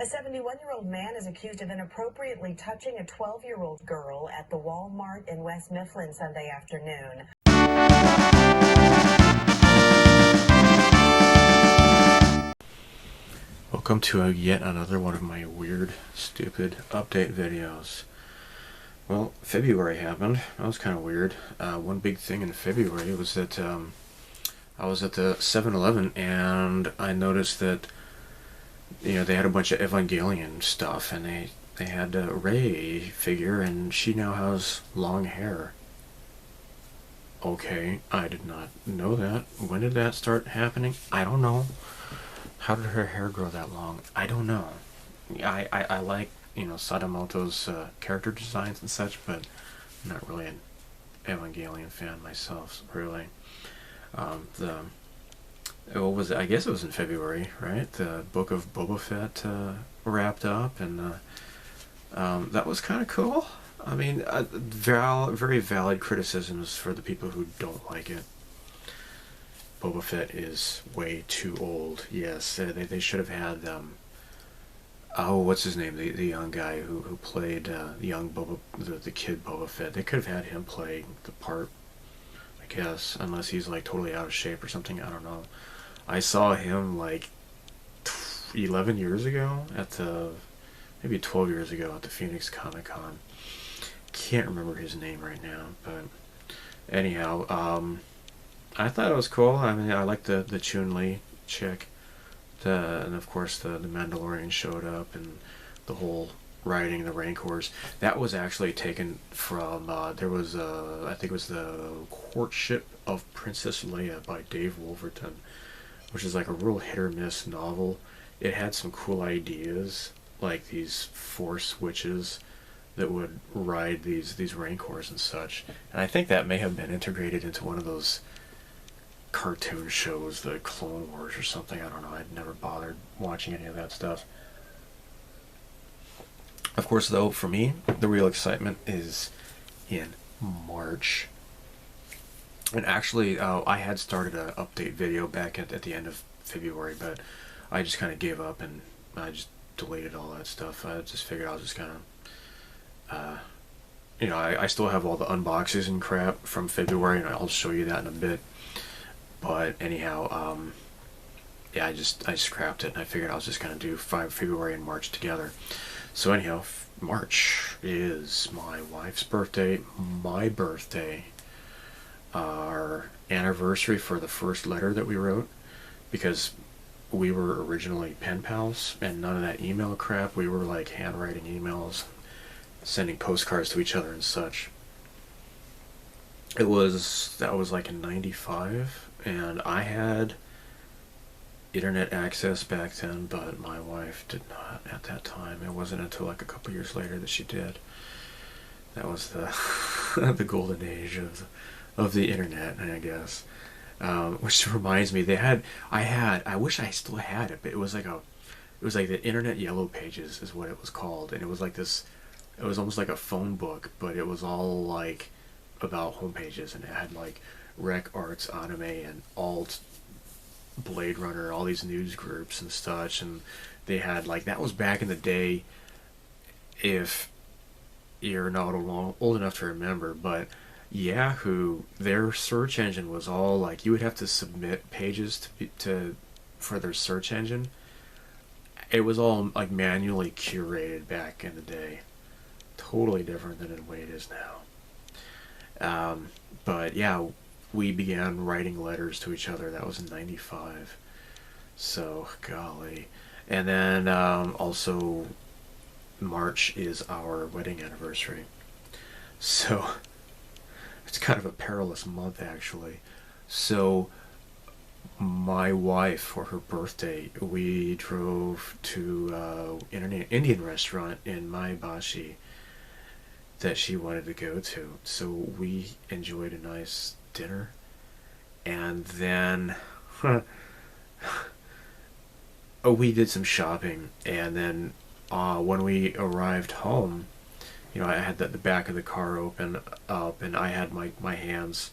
A 71-year-old man is accused of inappropriately touching a 12-year-old girl at the Walmart in West Mifflin Sunday afternoon. Welcome to yet another one of my weird, stupid update videos. Well, February happened. That was kind of weird. One big thing in February was that I was at the 7-Eleven and I noticed that they had a bunch of Evangelion stuff, and they had a Rei figure, and she now has long hair. Okay, I did not know that. When did that start happening? I don't know. How did her hair grow that long? I don't know. I like, Sadamoto's character designs and such, but I'm not really an Evangelion fan myself, really. What was it? I guess it was in February, right? The book of Boba Fett wrapped up, and that was kind of cool. I mean, very valid criticisms for the people who don't like it. Boba Fett is way too old. Yes, they should have had what's his name? The young guy who played the young Boba, the kid Boba Fett. They could have had him play the part, I guess, unless he's like totally out of shape or something. I don't know. I saw him like 11 years ago maybe 12 years ago at the Phoenix Comic Con. Can't remember his name right now, but anyhow, I thought it was cool. I mean, I like the Chun-Li chick, and of course the Mandalorian showed up, and the whole riding the Rancors. That was actually taken from there was I think it was the Courtship of Princess Leia by Dave Wolverton, which is like a real hit or miss novel. It had some cool ideas, like these Force witches that would ride these Rancors and such. And I think that may have been integrated into one of those cartoon shows, the Clone Wars or something. I don't know. I'd never bothered watching any of that stuff. Of course, though, for me, the real excitement is in March. And actually, I had started an update video back at the end of February, but I just kind of gave up and I just deleted all that stuff. I just figured I was just kind of, I still have all the unboxes and crap from February, and I'll show you that in a bit. But anyhow, yeah, I just scrapped it, and I figured I was just going to do February and March together. So anyhow, March is my wife's birthday, my birthday, our anniversary for the first letter that we wrote, because we were originally pen pals and none of that email crap. We were like handwriting emails, sending postcards to each other and such. That was like in '95, and I had internet access back then, but my wife did not at that time. It wasn't until like a couple years later that she did. That was the the golden age of the internet, I guess. Which reminds me, I wish I still had it, but it was like the Internet Yellow Pages is what it was called, and it was like this. It was almost like a phone book, but it was all like about home pages, and it had like rec, arts, anime, and alt, Blade Runner, all these news groups and such, and they had like, that was back in the day, if you're not old enough to remember, but Yahoo, their search engine was all like, you would have to submit pages for their search engine. It was all like manually curated back in the day. Totally different than the way it is now. But yeah, we began writing letters to each other. That was in '95. So, golly. And then also March is our wedding anniversary. So it's kind of a perilous month, actually. So my wife, for her birthday, we drove to an Indian restaurant in Maebashi that she wanted to go to. So we enjoyed a nice dinner, and then we did some shopping, and then when we arrived home, I had the back of the car open up, and I had my hands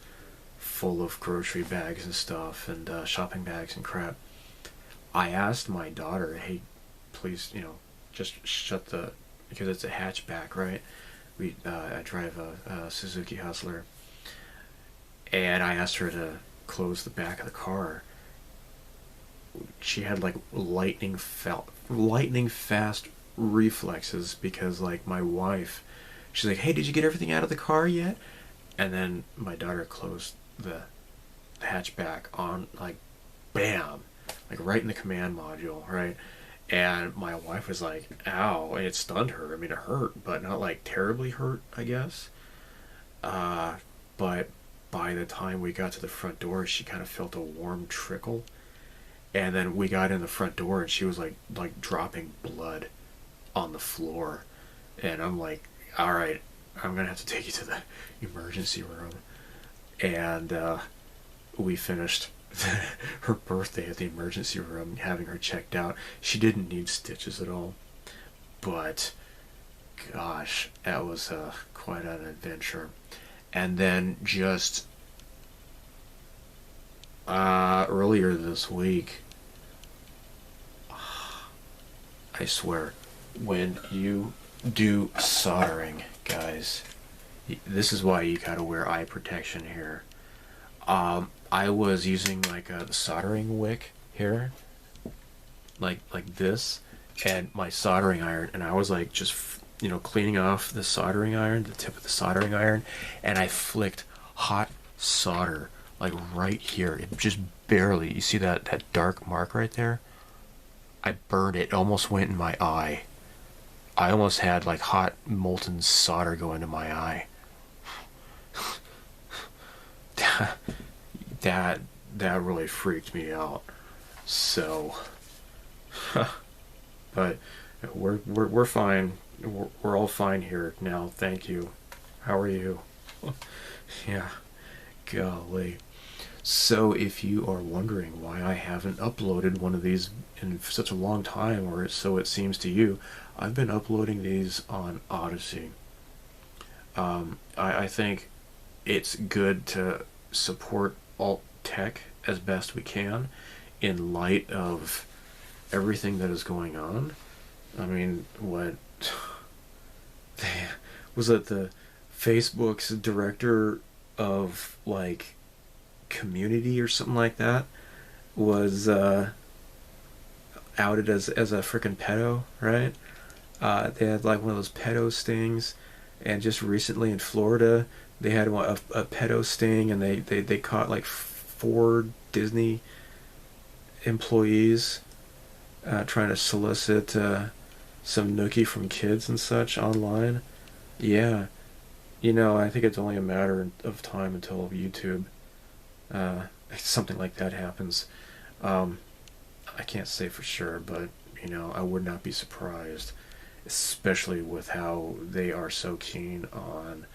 full of grocery bags and stuff, and shopping bags and crap. I asked my daughter, hey, please, just shut the, because it's a hatchback, right? I drive a Suzuki Hustler, and I asked her to close the back of the car. She had like lightning fast reflexes, because like my wife, she's like, hey, did you get everything out of the car yet? And then my daughter closed the hatchback on, like, bam, like right in the command module, right? And my wife was like, ow, and it stunned her. I mean, it hurt, but not like terribly hurt, I guess. But by the time we got to the front door, she kind of felt a warm trickle. And then we got in the front door, and she was like dropping blood on the floor. And I'm like, all right, I'm gonna have to take you to the emergency room. And we finished her birthday at the emergency room, having her checked out. She didn't need stitches at all, but gosh, that was quite an adventure. And then just earlier this week, I swear, when you do soldering, guys, this is why you gotta wear eye protection here. I was using like a soldering wick here, like this, and my soldering iron, and I was like just cleaning off the soldering iron, the tip of the soldering iron, and I flicked hot solder like right here. It just barely, you see that dark mark right there? I burned it. It almost went in my eye. I almost had like hot molten solder go into my eye. that really freaked me out. So, but we're fine. We're all fine here now. Thank you. How are you? Yeah, golly. So if you are wondering why I haven't uploaded one of these in such a long time, or so it seems to you, I've been uploading these on Odysee. I think it's good to support alt tech as best we can in light of everything that is going on. I mean, what was it, the Facebook's director of like community or something like that was outed as a freaking pedo, right? They had like one of those pedo stings, and just recently in Florida they had a pedo sting, and they caught like 4 Disney employees trying to solicit some nookie from kids and such online. Yeah, I think it's only a matter of time until YouTube something like that happens. I can't say for sure, but I would not be surprised, especially with how they are so keen on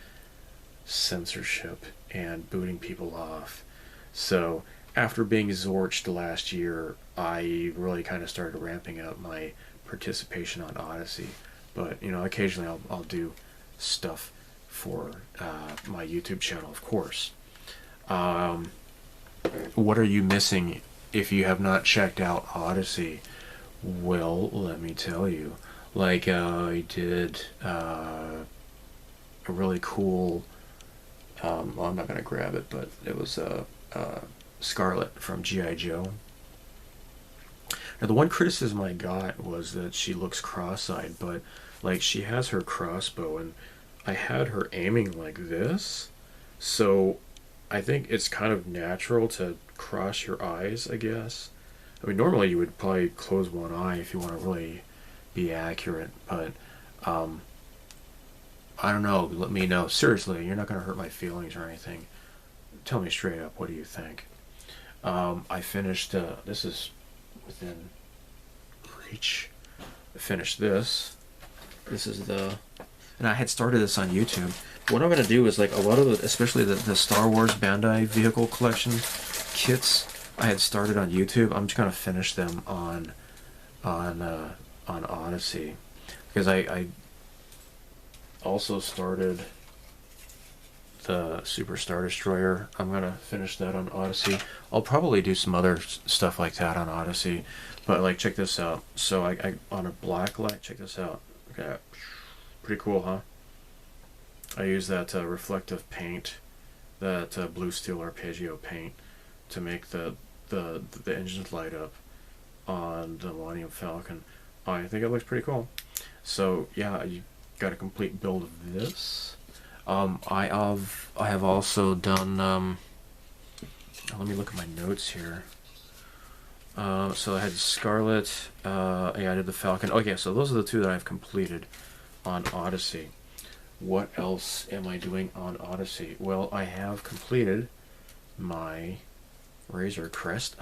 censorship and booting people off. So after being zorched last year, I really kind of started ramping up my participation on Odysee. But occasionally I'll do stuff for my YouTube channel, of course. What are you missing if you have not checked out Odysee? Well, let me tell you. Like, I did a really cool, well, I'm not going to grab it, but it was Scarlet from G.I. Joe. Now, the one criticism I got was that she looks cross-eyed, but, like, she has her crossbow, and I had her aiming like this, so I think it's kind of natural to cross your eyes, I guess. I mean, normally you would probably close one eye if you want to really be accurate, but I don't know. Let me know. Seriously, you're not going to hurt my feelings or anything. Tell me straight up, what do you think? I finished, this is within reach. I finished this. This is and I had started this on YouTube. What I'm going to do is, like, a lot of the, especially the Star Wars Bandai vehicle collection kits I had started on YouTube, I'm just going to finish them on Odysee, because I also started the Super Star Destroyer. I'm gonna finish that on Odysee. I'll probably do some other stuff like that on Odysee, but like check this out. So I on a black light, check this out. Okay, pretty cool, huh? I use that reflective paint, that blue steel arpeggio paint, to make the engines light up on the Millennium Falcon. I think it looks pretty cool. So yeah, you got a complete build of this. I have also done. Let me look at my notes here. So I had Scarlet. Yeah, I did the Falcon. Okay, so those are the two that I've completed on Odysee. What else am I doing on Odysee? Well, I have completed my Razor Crest.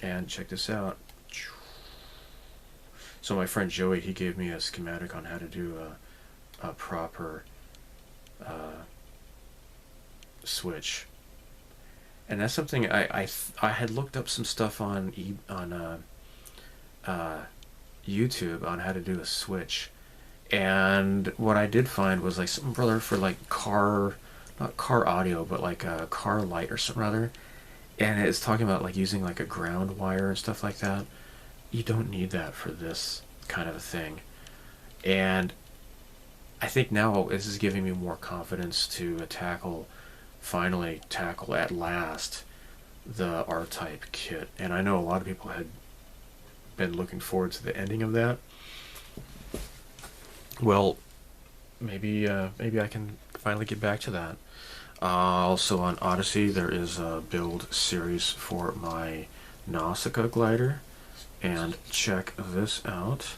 And check this out. So my friend Joey, he gave me a schematic on how to do a proper switch, and that's something I had looked up some stuff on YouTube on how to do a switch, and what I did find was like something brother for like not car audio, but like a car light or something other, and it's talking about like using like a ground wire and stuff like that. You don't need that for this kind of a thing, and I think now this is giving me more confidence to finally tackle at last the R-Type kit. And I know a lot of people had been looking forward to the ending of that. Well, maybe I can finally get back to that. Also on Odysee, there is a build series for my Nausicaa glider. And check this out.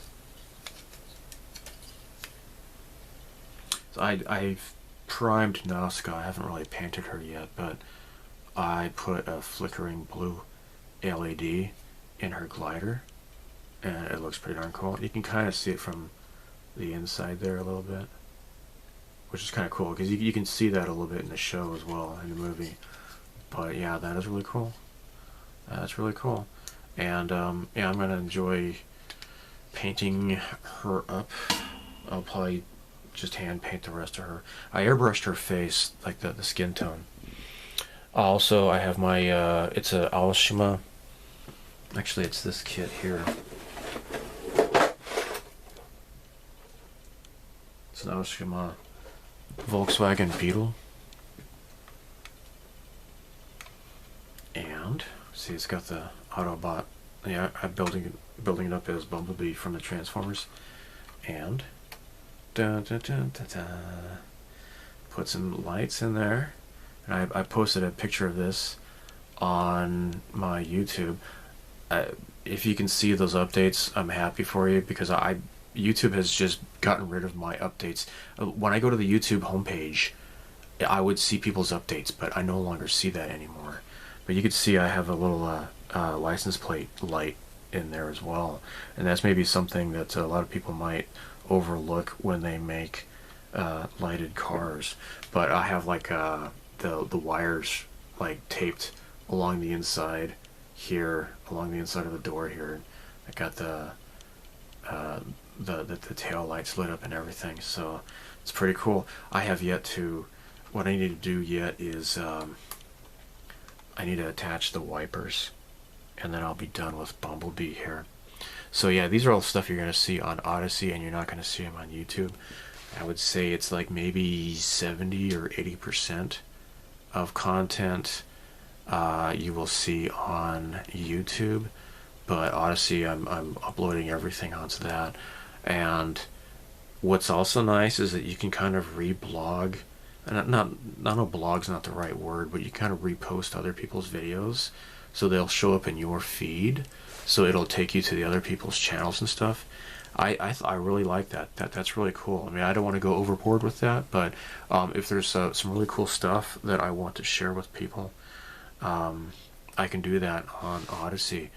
So I've primed Nausicaa. I haven't really painted her yet, but I put a flickering blue LED in her glider, and it looks pretty darn cool. You can kind of see it from the inside there a little bit, which is kind of cool because you can see that a little bit in the show as well, in the movie. But yeah, that is really cool. That's really cool. And yeah, I'm gonna enjoy painting her up. I'll probably just hand paint the rest of her. I airbrushed her face, like the skin tone. Also, I have my it's a Aoshima. Actually, it's this kit here. It's an Aoshima Volkswagen Beetle. And see, it's got the Autobot. Yeah, I'm building it up as Bumblebee from the Transformers. And put some lights in there. And I posted a picture of this on my YouTube. If you can see those updates, I'm happy for you, because YouTube has just gotten rid of my updates. When I go to the YouTube homepage, I would see people's updates, but I no longer see that anymore. But you can see I have a little license plate light in there as well, and that's maybe something that a lot of people might overlook when they make lighted cars. But I have like the wires like taped along the inside here, along the inside of the door here. I got the tail lights lit up and everything, so it's pretty cool. I have yet to. What I need to do yet is I need to attach the wipers, and then I'll be done with Bumblebee here. So yeah, these are all stuff you're going to see on Odysee, and you're not going to see them on YouTube. I would say it's like maybe 70 or 80% of content you will see on YouTube, but Odysee, I'm uploading everything onto that. And what's also nice is that you can kind of reblog, and not know blog's not the right word, but you kind of repost other people's videos, so they'll show up in your feed, so it'll take you to the other people's channels and stuff. I really like that. That's really cool. I mean, I don't want to go overboard with that, but if there's some really cool stuff that I want to share with people, I can do that on Odysee.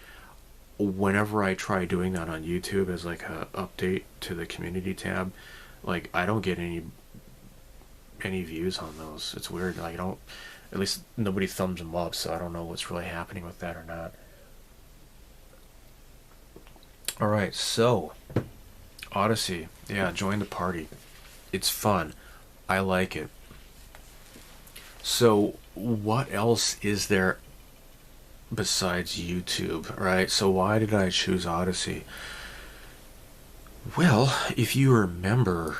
Whenever I try doing that on YouTube as like a update to the community tab, like I don't get any views on those. It's weird. Like, I don't, at least nobody thumbs them up, so I don't know what's really happening with that or not. Alright, so Odysee, yeah, join the party. It's fun. I like it. So what else is there besides YouTube, right? So why did I choose Odysee? Well, if you remember,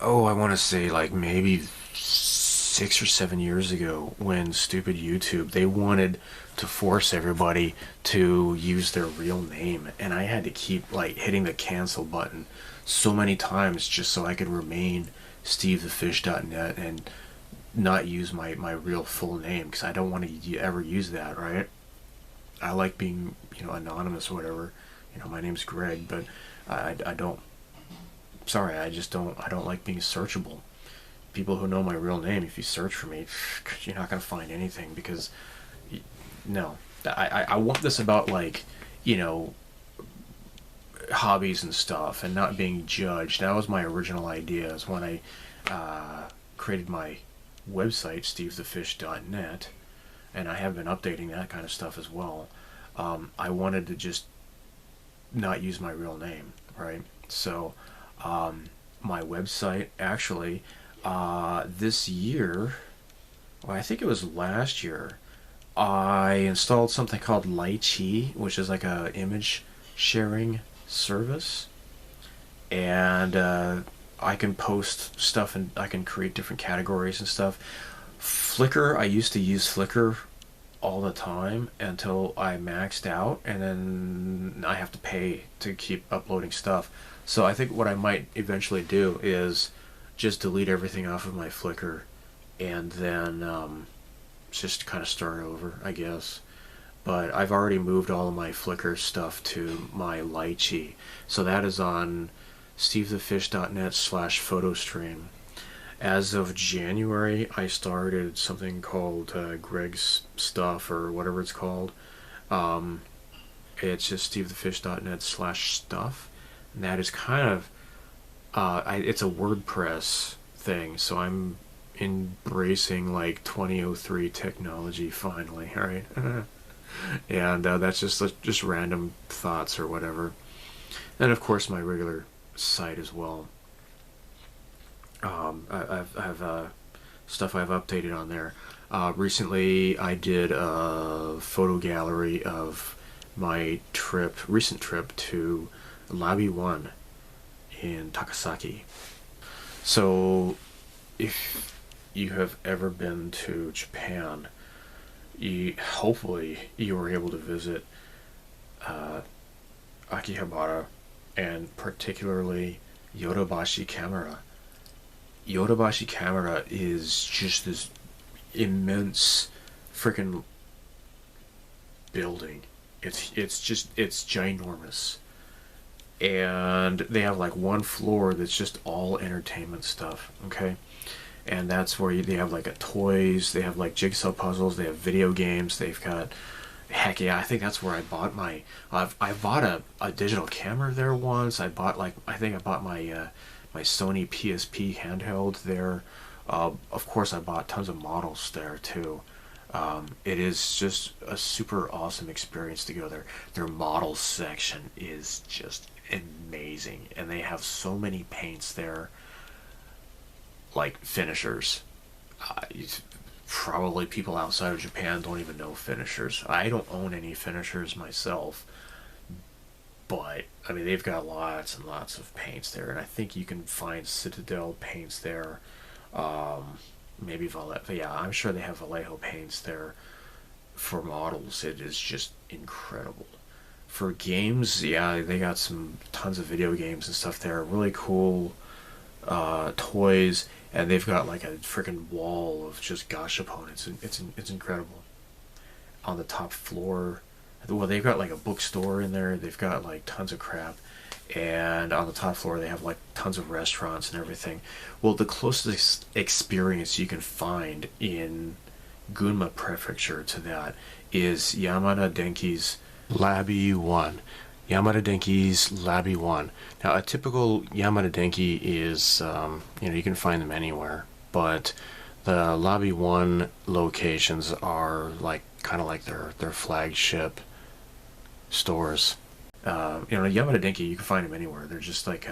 I want to say like maybe 6 or 7 years ago, when stupid YouTube, they wanted to force everybody to use their real name, and I had to keep like hitting the cancel button so many times just so I could remain stevethefish.net and not use my real full name, because I don't want to ever use that, right? I like being, anonymous or whatever. My name's Greg, but I don't, sorry, I don't like being searchable. People who know my real name, if you search for me, you're not going to find anything, because, no. I want this about, like, hobbies and stuff, and not being judged. That was my original idea, is when I created my website, stevethefish.net, and I have been updating that kind of stuff as well. I wanted to just not use my real name, right? So my website, actually, this year, well, I think it was last year, I installed something called Lychee, which is like a image sharing service, and I can post stuff, and I can create different categories and stuff. Flickr, I used to use Flickr all the time until I maxed out, and then I have to pay to keep uploading stuff. So I think what I might eventually do is just delete everything off of my Flickr, and then just kind of start over, I guess. But I've already moved all of my Flickr stuff to my Lychee, so that is on stevethefish.net/photostream. As of January, I started something called Greg's Stuff, or whatever it's called. It's just stevethefish.net/stuff, and that is kind of it's a WordPress thing, so I'm embracing like 2003 technology finally, right? And that's just random thoughts or whatever. And of course my regular site as well. I've stuff I've updated on there. Recently I did a photo gallery of my recent trip to Lobby 1 in Takasaki. So if you have ever been to Japan, hopefully you were able to visit Akihabara, and particularly Yodobashi Camera. Yodobashi Camera is just this immense freaking building. It's ginormous. And they have like one floor that's just all entertainment stuff, okay? And that's where they have like toys, they have like jigsaw puzzles, they have video games, they've got, heck yeah, I think that's where I bought I bought a digital camera there once. I bought my my Sony PSP handheld there. Of course I bought tons of models there too. It is just a super awesome experience to go there. Their models section is just amazing, and they have so many paints there, like finishers. Probably people outside of Japan don't even know finishers. I don't own any finishers myself, but I mean they've got lots and lots of paints there, and I think you can find Citadel paints there. Maybe Vallejo. Yeah, I'm sure they have Vallejo paints there for models. It is just incredible. For games, yeah, they got tons of video games and stuff there. Really cool toys, and they've got like a freaking wall of just gashapon. It's incredible. On the top floor, well, they've got like a bookstore in there. They've got like tons of crap, and on the top floor they have like tons of restaurants and everything. Well, the closest experience you can find in Gunma Prefecture to that is Yamada Denki's Labby 1. Yamada Denki's Labby 1. Now, a typical Yamada Denki is, you can find them anywhere, but the Labby 1 locations are like kind of like their flagship stores. Yamada Denki, you can find them anywhere. They're just like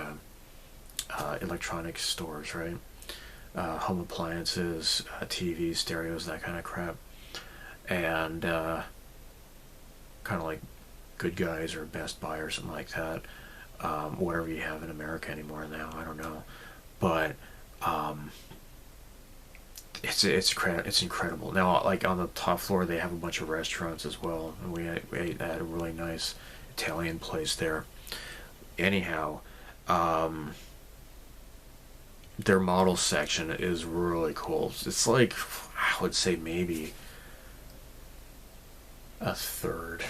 electronics stores, right? home appliances, TVs, stereos, that kind of crap. And kind of like Good Guys or Best Buy or something like that. Whatever you have in America anymore now, I don't know. But it's incredible. Now, like on the top floor, they have a bunch of restaurants as well, and we ate at a really nice Italian place there. Anyhow, their model section is really cool. It's like, I would say maybe a third,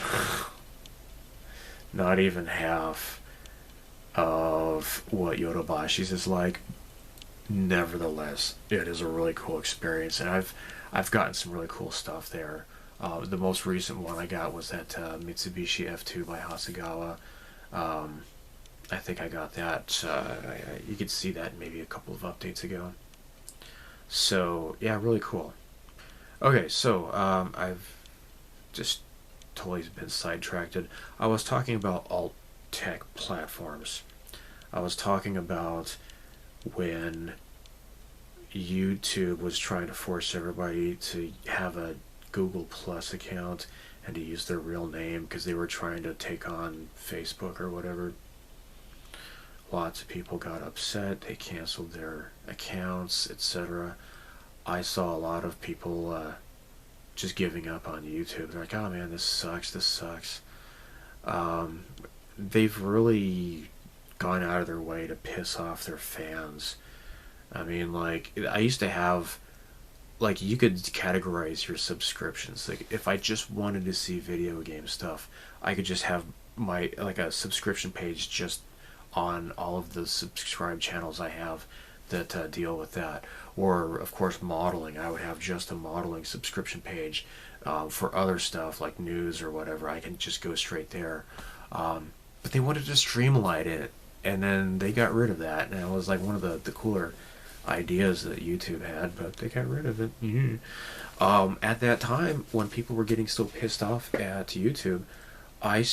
not even half of what Yotobashi's is like. Nevertheless, it is a really cool experience, and I've gotten some really cool stuff there. The most recent one I got was that Mitsubishi F2 by Hasegawa. I think I got that. You could see that maybe a couple of updates ago. So yeah, really cool. Okay, so I've just totally been sidetracked. I was talking about alt tech platforms. I was talking about when YouTube was trying to force everybody to have a Google Plus account and to use their real name because they were trying to take on Facebook or whatever. Lots of people got upset. They canceled their accounts, etc. I saw a lot of people just giving up on YouTube. They're like, oh man, this sucks. They've really gone out of their way to piss off their fans. I mean, like, I used to have, like, you could categorize your subscriptions. Like, if I just wanted to see video game stuff, I could just have my, like, a subscription page just on all of the subscribed channels I have that deal with that. Or, of course, modeling. I would have just a modeling subscription page. For other stuff, like news or whatever, I can just go straight there. But they wanted to streamline it, and then they got rid of that, and it was like one of the cooler ideas that YouTube had, but they got rid of it. At that time, when people were getting so pissed off at YouTube, I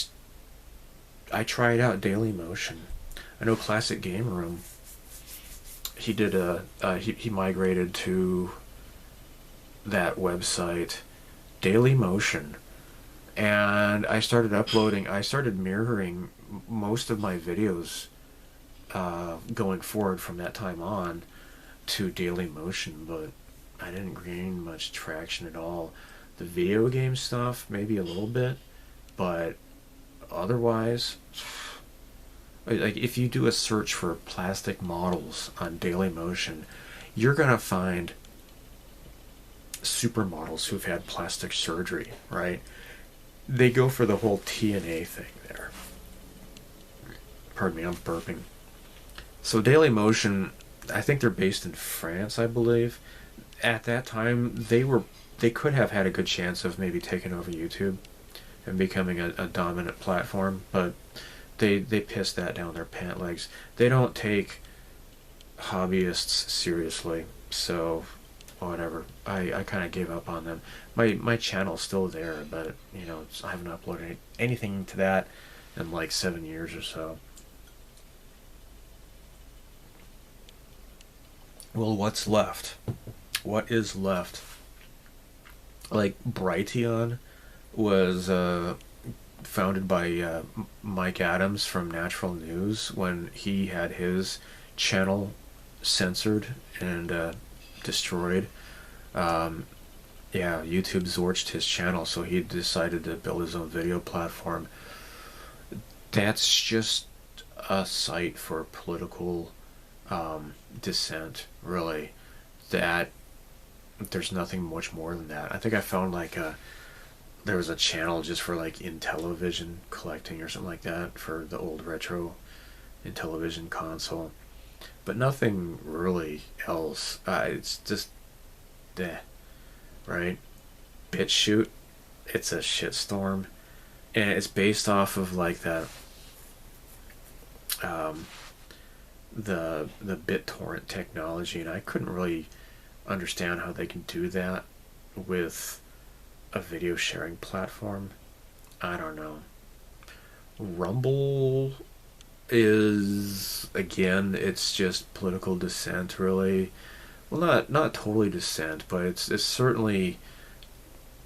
tried out Daily Motion. I know Classic Game Room, he did he migrated to that website, Daily Motion, and I started mirroring most of my videos going forward from that time on to Daily Motion, but I didn't gain much traction at all. The video game stuff, maybe a little bit, but otherwise, like, if you do a search for plastic models on Daily Motion, you're gonna find supermodels who've had plastic surgery, right? They go for the whole TNA thing there. Pardon me, I'm burping. So Daily Motion, I think they're based in France, I believe. At that time, they could have had a good chance of maybe taking over YouTube and becoming a dominant platform, but they pissed that down their pant legs. They don't take hobbyists seriously, so whatever. I kind of gave up on them. My channel's still there, but you know, I haven't uploaded anything to that in like 7 years or so. Well, what's left? What is left? Like, Brighteon was founded by Mike Adams from Natural News when he had his channel censored and destroyed. Yeah, YouTube zorched his channel, so he decided to build his own video platform. That's just a site for political dissent, really. That there's nothing much more than that. I think I found like there was a channel just for like Intellivision collecting or something like that for the old retro Intellivision console, but nothing really else. It's just right? BitChute, it's a shitstorm, and it's based off of like that the BitTorrent technology, and I couldn't really understand how they can do that with a video sharing platform. I don't know. Rumble is, again, it's just political dissent, really. well, not totally dissent, but it's certainly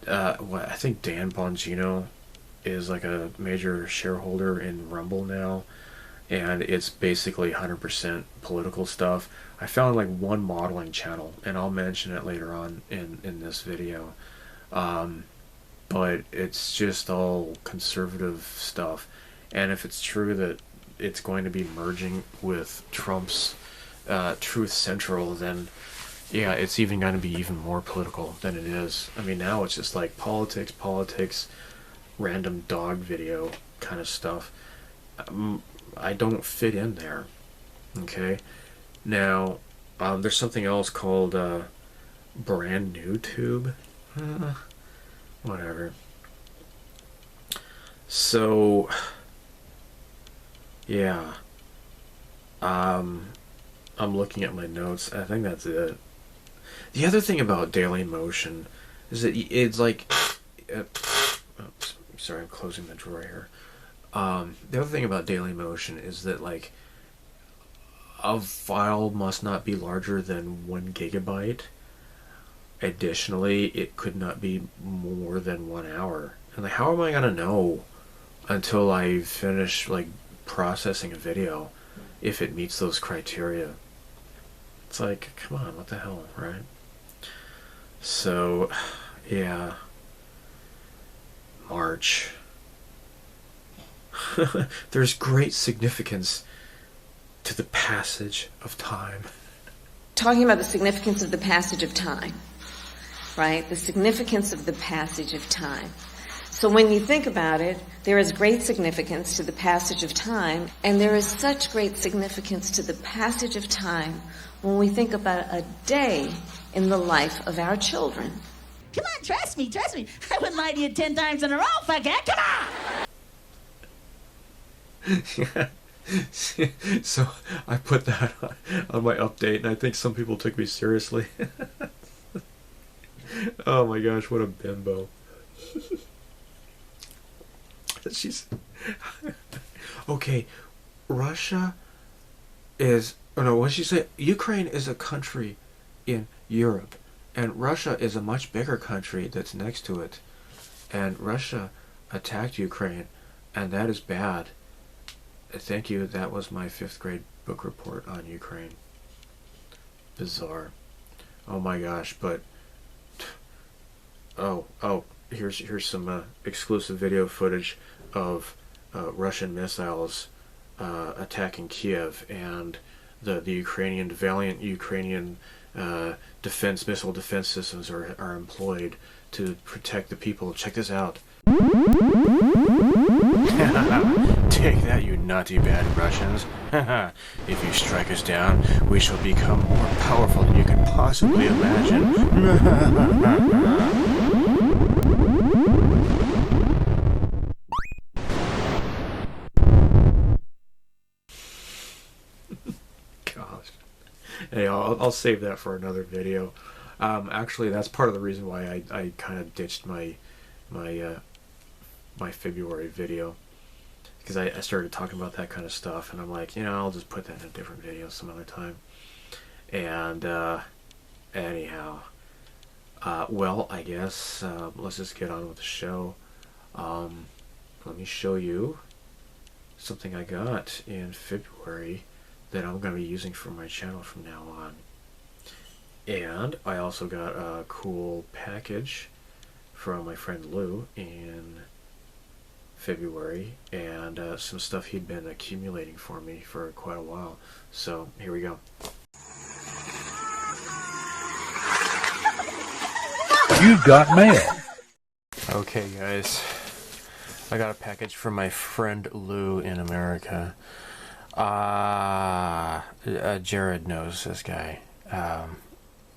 what I think Dan Bongino is like a major shareholder in Rumble now, and it's basically 100% political stuff. I found like one modeling channel, and I'll mention it later on in this video. But it's just all conservative stuff. And if it's true that it's going to be merging with Trump's Truth Central, then yeah, it's even going to be even more political than it is. I mean, now it's just like politics, random dog video kind of stuff. I don't fit in there. Okay? Now, there's something else called Brand New Tube. Whatever. So, yeah. I'm looking at my notes. I think that's it. The other thing about Daily Motion is that it's like... oops, sorry, I'm closing the drawer here. The other thing about Daily Motion is that, like, a file must not be larger than 1 gigabyte. Additionally, it could not be more than 1 hour. And like, how am I gonna know until I finish like processing a video if it meets those criteria? It's like, come on, what the hell, right? So, yeah. March. There's great significance to the passage of time. Talking about the significance of the passage of time, right? The significance of the passage of time. So when you think about it, there is great significance to the passage of time, and there is such great significance to the passage of time when we think about a day in the life of our children. Come on, trust me. I wouldn't lie to you 10 times in a row, fuckhead. Come on! So I put that on my update, and I think some people took me seriously. Oh my gosh, what a bimbo. She's... Okay, Russia is... Oh no, what did she say? Ukraine is a country in Europe, and Russia is a much bigger country that's next to it. And Russia attacked Ukraine, and that is bad. Thank you, that was my 5th grade book report on Ukraine. Bizarre. Oh my gosh, but... Oh, here's some exclusive video footage of Russian missiles attacking Kiev, and the valiant Ukrainian missile defense systems are employed to protect the people. Check this out. Take that, you naughty bad Russians. If you strike us down, we shall become more powerful than you can possibly imagine. Gosh. Hey, I'll save that for another video. Actually, that's part of the reason why I kind of ditched my February video, because I started talking about that kind of stuff, and I'm like, I'll just put that in a different video some other time. And anyhow, well, I guess let's just get on with the show. Let me show you something I got in February that I'm going to be using for my channel from now on. And I also got a cool package from my friend Lou in February, and some stuff he'd been accumulating for me for quite a while. So here we go. You've got mail. Okay, guys, I got a package from my friend Lou in America. Jared knows this guy.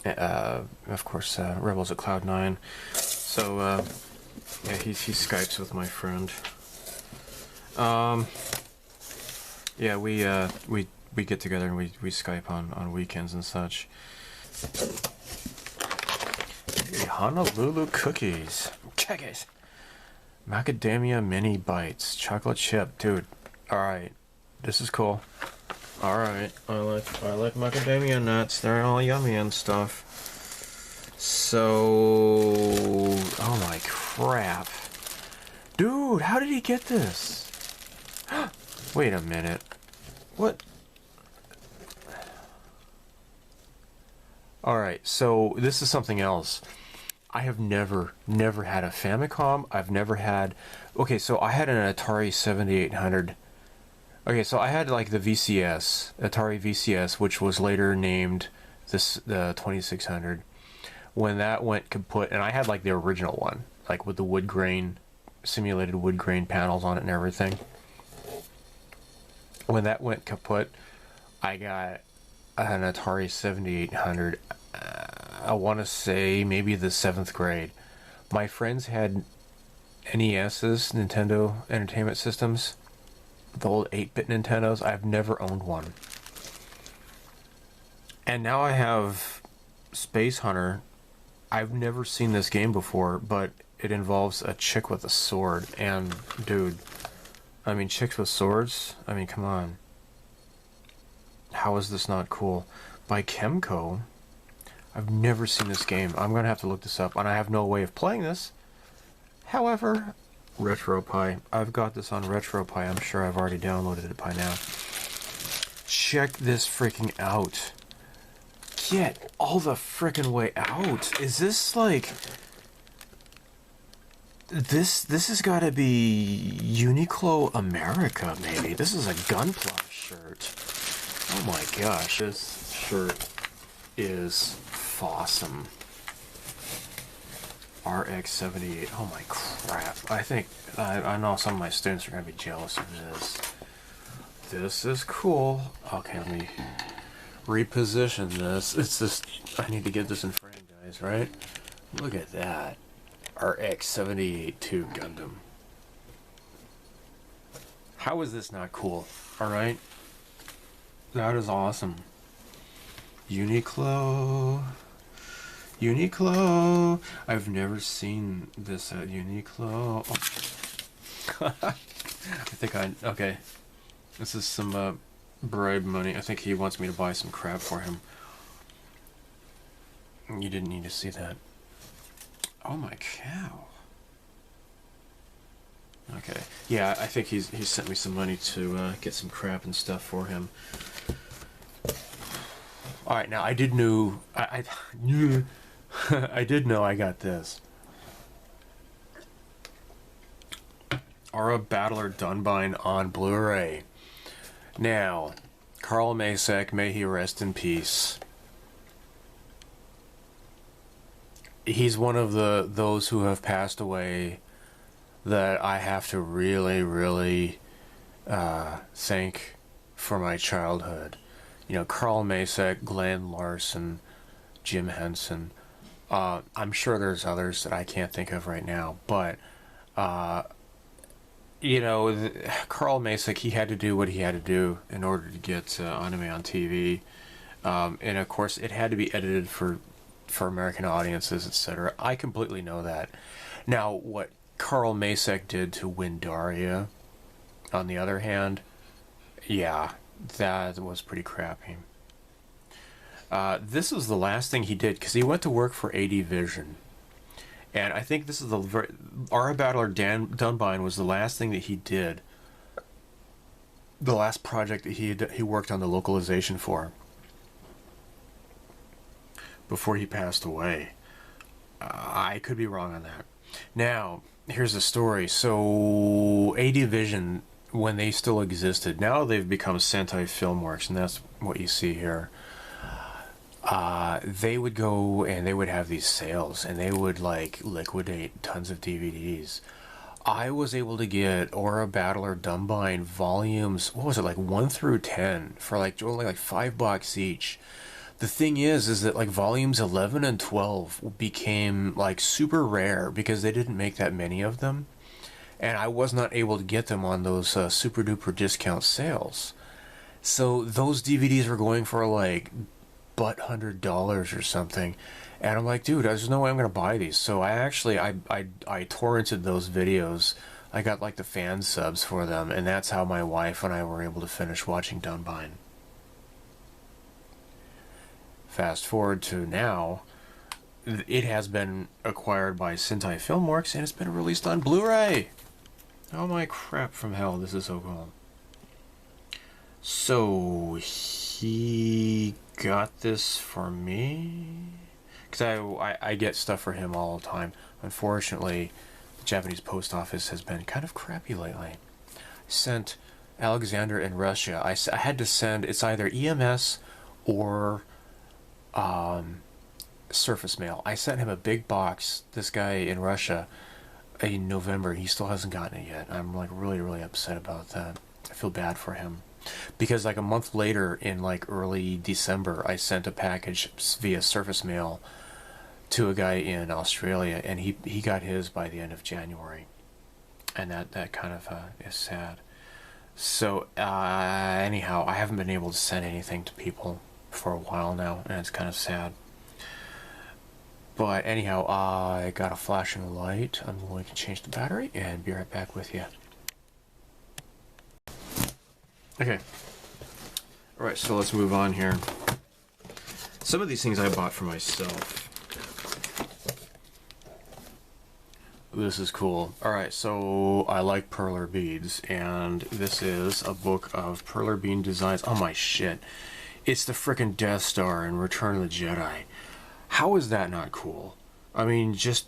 Of course, Rebels at Cloud9. So yeah, he Skypes with my friend. Yeah, we get together and we Skype on weekends and such. Honolulu cookies. Check it. Macadamia mini bites, chocolate chip, dude. All right, this is cool. Alright, I like macadamia nuts. They're all yummy and stuff. So, oh my crap. Dude, how did he get this? Wait a minute. What? Alright, so this is something else. I have never had a Famicom. I've never had... Okay, so I had an Atari 7800. Okay, so I had like the VCS, Atari VCS, which was later named the 2600. When that went kaput, and I had like the original one, like with the wood grain, simulated wood grain panels on it and everything. When that went kaput, I got an Atari 7800. I want to say maybe the 7th grade. My friends had NESs, Nintendo Entertainment Systems, the old 8-bit Nintendos. I've never owned one. And now I have Space Hunter. I've never seen this game before, but it involves a chick with a sword. And, dude, I mean, chicks with swords? I mean, come on. How is this not cool? By Kemco. I've never seen this game. I'm going to have to look this up, and I have no way of playing this. However, RetroPie. I've got this on RetroPie. I'm sure I've already downloaded it by now. Check this freaking out. Get all the freaking way out. Is this like... This has got to be Uniqlo America, maybe. This is a Gunpla shirt. Oh my gosh. This shirt is awesome. RX-78. Oh my crap. I think... I know some of my students are going to be jealous of this. This is cool. Okay, let me reposition this. It's just... I need to get this in frame, guys, right? Look at that. RX-78 2 Gundam. How is this not cool? Alright? That is awesome. Uniqlo. Uniqlo. I've never seen this at Uniqlo. Oh. I think okay. This is some bribe money. I think he wants me to buy some crap for him. You didn't need to see that. Oh my cow. Okay. Yeah, I think he's sent me some money to get some crap and stuff for him. Alright, now I did know... I did know I got this. Aura Battler Dunbine on Blu-ray. Now, Carl Macek, may he rest in peace. He's one of those who have passed away that I have to really, really thank for my childhood. You know, Carl Macek, Glenn Larson, Jim Henson. I'm sure there's others that I can't think of right now, but you know, Carl Macek, he had to do what he had to do in order to get anime on TV, and of course, it had to be edited for American audiences, etc. I completely know that. Now, what Carl Macek did to Windaria, on the other hand, yeah, that was pretty crappy. This was the last thing he did, because he went to work for AD Vision. And I think this is Aura Battler Dunbine was the last thing that he did. The last project that he worked on the localization for. Before he passed away. I could be wrong on that. Now, here's the story. So, AD Vision, when they still existed, now they've become Sentai Filmworks, and that's what you see here. They would go and they would have these sales, and they would like liquidate tons of DVDs. I was able to get Aura Battler Dunbine volumes, what was it, like 1 through 10 for like only like $5 each. The thing is that like volumes 11 and 12 became like super rare because they didn't make that many of them, and I was not able to get them on those super duper discount sales. So those DVDs were going for like $100 or something, and I'm like, dude, there's no way I'm gonna buy these. So I actually I torrented those videos. I got like the fan subs for them, and that's how my wife and I were able to finish watching Dunbine. fast forward to now, it has been acquired by Sentai Filmworks and it's been released on Blu-ray. Oh my crap from hell, this is so cool. So he got this for me because I get stuff for him all the time. Unfortunately, the Japanese post office has been kind of crappy lately. I sent Alexander in Russia. I had to send, it's either EMS or surface mail. I sent him a big box, this guy in Russia, in November. He still hasn't gotten it yet. I'm like really, really upset about that. I feel bad for him. Because like a month later, in like early December, I sent a package via surface mail to a guy in Australia, and he got his by the end of January. And that kind of is sad. So anyhow, I haven't been able to send anything to people for a while now, and it's kind of sad. But anyhow, I got a flashing light. I'm going to change the battery and be right back with you. Okay. Alright, so let's move on here. Some of these things I bought for myself. This is cool. Alright, so I like Perler beads, and this is a book of Perler bead designs. Oh my shit. It's the frickin' Death Star in Return of the Jedi. How is that not cool? I mean, just...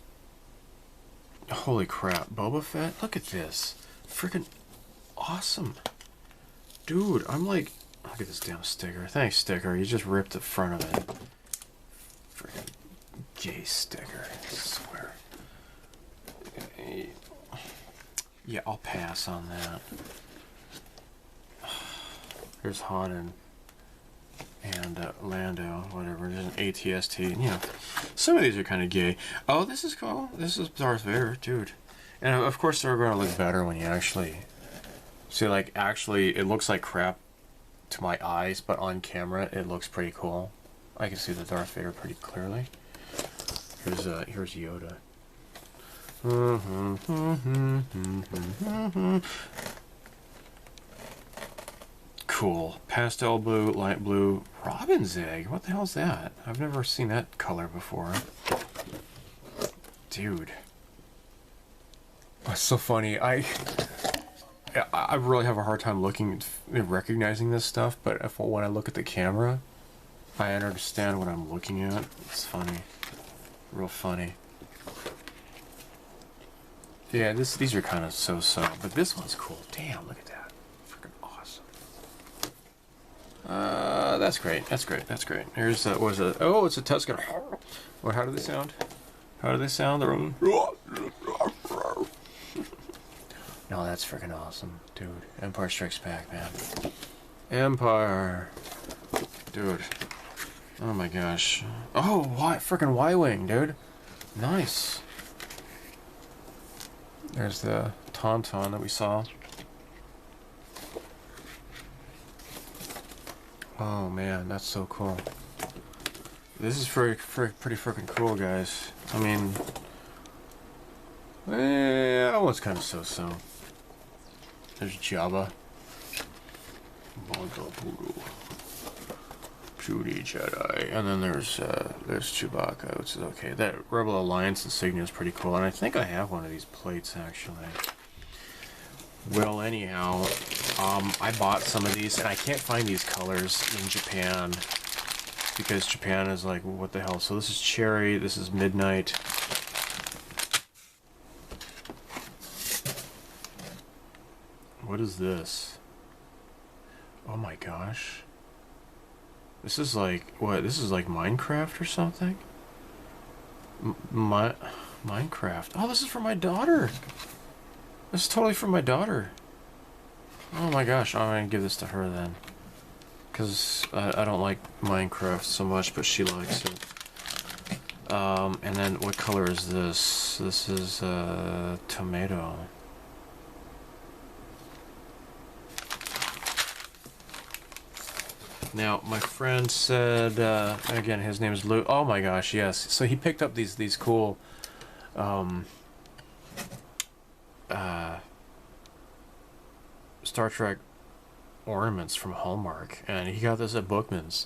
Holy crap. Boba Fett? Look at this. Frickin' awesome. Dude, I'm like... Look at this damn sticker. Thanks, sticker. You just ripped the front of it. Frickin' gay sticker. I swear. Yeah, I'll pass on that. Here's Han and Lando, whatever. There's an ATST. You know, some of these are kind of gay. Oh, this is cool. This is Darth Vader, dude. And of course, they're going to look better when you actually see. Like, actually, it looks like crap to my eyes, but on camera, it looks pretty cool. I can see the Darth Vader pretty clearly. Here's Yoda. Cool. Pastel blue, light blue, robin's egg. What the hell's that? I've never seen that color before. Dude. That's so funny. I really have a hard time recognizing this stuff, but when I look at the camera, I understand what I'm looking at. It's funny. Real funny. Yeah, these are kind of so-so, but this one's cool. Damn, look at that. Freaking awesome. That's great. That's great. That's great. Here's, what was it? Oh, it's a Tuscan. What, how do they sound? How do they sound? Their own. No, that's freaking awesome. Dude, Empire Strikes Back, man. Empire. Dude. Oh my gosh. Oh, freaking Y-Wing, dude. Nice. There's the Tauntaun that we saw. Oh man, that's so cool. This is pretty freaking cool, guys. I mean, that one's kind of so-so. There's Jabba. Judy Jedi. And then there's Chewbacca, which is okay. That Rebel Alliance insignia is pretty cool, and I think I have one of these plates actually. Well, anyhow, I bought some of these, and I can't find these colors in Japan because Japan is like, what the hell? So this is Cherry, this is Midnight. What is this? Oh my gosh. This is like, what? This is like Minecraft or something? Minecraft. Oh, this is for my daughter. This is totally for my daughter. Oh my gosh, I'm gonna give this to her then. Because I don't like Minecraft so much, but she likes it. And then what color is this? This is tomato. Now, my friend said, again, his name is Lou. Oh my gosh, yes. So he picked up these cool, Star Trek ornaments from Hallmark, and he got this at Bookman's.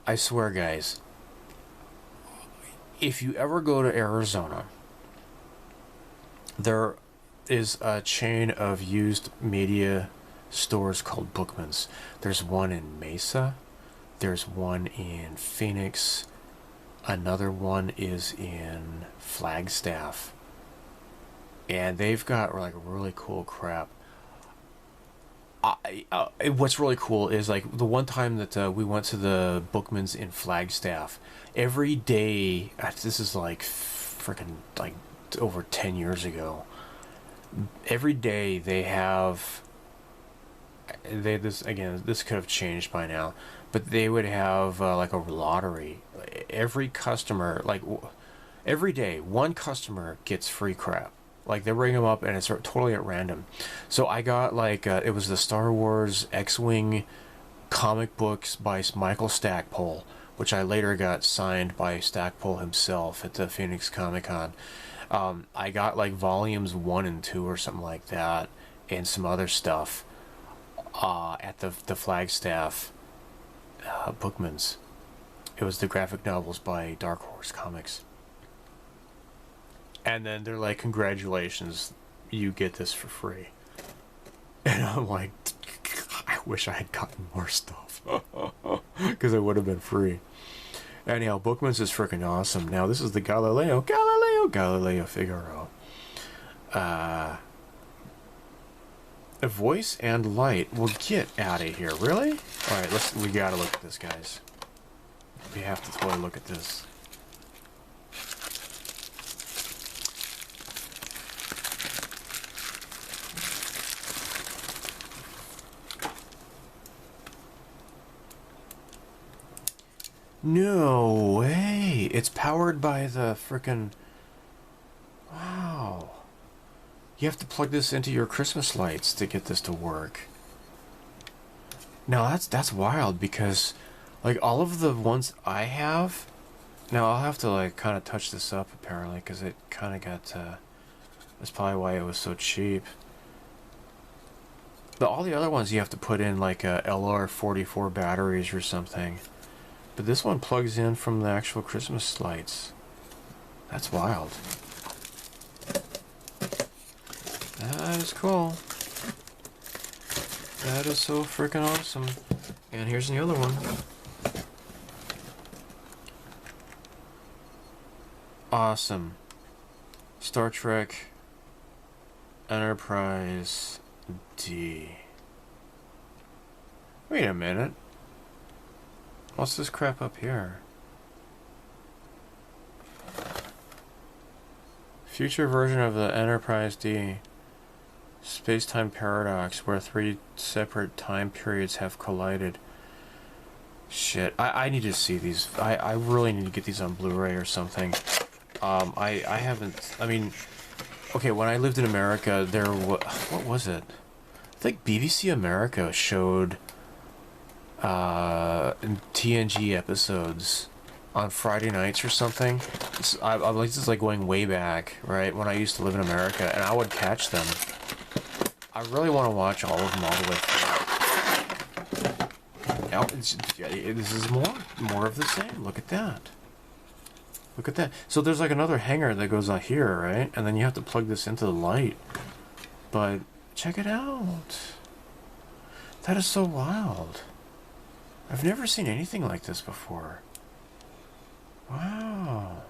I swear, guys, if you ever go to Arizona, there is a chain of used media stores called Bookman's. There's one in Mesa. There's one in Phoenix. Another one is in Flagstaff. And they've got like really cool crap. What's really cool is like the one time that we went to the Bookman's in Flagstaff, every day, this is like freaking like over 10 years ago, every day they have, this could have changed by now, but they would have like a lottery. Every customer, like every day, one customer gets free crap. Like, they bring them up, and it's totally at random. So I got, like, it was the Star Wars X-Wing comic books by Michael Stackpole, which I later got signed by Stackpole himself at the Phoenix Comic-Con. I got, like, volumes 1 and 2 or something like that, and some other stuff at the Flagstaff Bookman's. It was the graphic novels by Dark Horse Comics. And then they're like, congratulations, you get this for free. And I'm like, I wish I had gotten more stuff. Because it would have been free. Anyhow, Bookman's is freaking awesome. Now, this is the Galileo Figaro. A voice and light. Well, get out of here. Really? Alright, we gotta look at this, guys. We have to totally look at this. No way! It's powered by the frickin'... Wow. You have to plug this into your Christmas lights to get this to work. Now that's wild, because like all of the ones I have... Now I'll have to like kind of touch this up apparently, because it kind of got... that's probably why it was so cheap. But all the other ones you have to put in like LR44 batteries or something. But this one plugs in from the actual Christmas lights. That's wild. That is cool. That is so freaking awesome. And here's the other one. Awesome. Star Trek Enterprise D. Wait a minute. What's this crap up here? Future version of the Enterprise D. Space-time paradox, where 3 separate time periods have collided. Shit, I need to see these. I really need to get these on Blu-ray or something. I haven't... I mean... Okay, when I lived in America, there was... What was it? I think BBC America showed... TNG episodes on Friday nights or something. I like, this is like going way back, right, when I used to live in America, and I would catch them. I really want to watch all of them all the way through. Now, this is more of the same. Look at that. Look at that. So there's like another hanger that goes on here, right? And then you have to plug this into the light. But check it out. That is so wild. I've never seen anything like this before. Wow.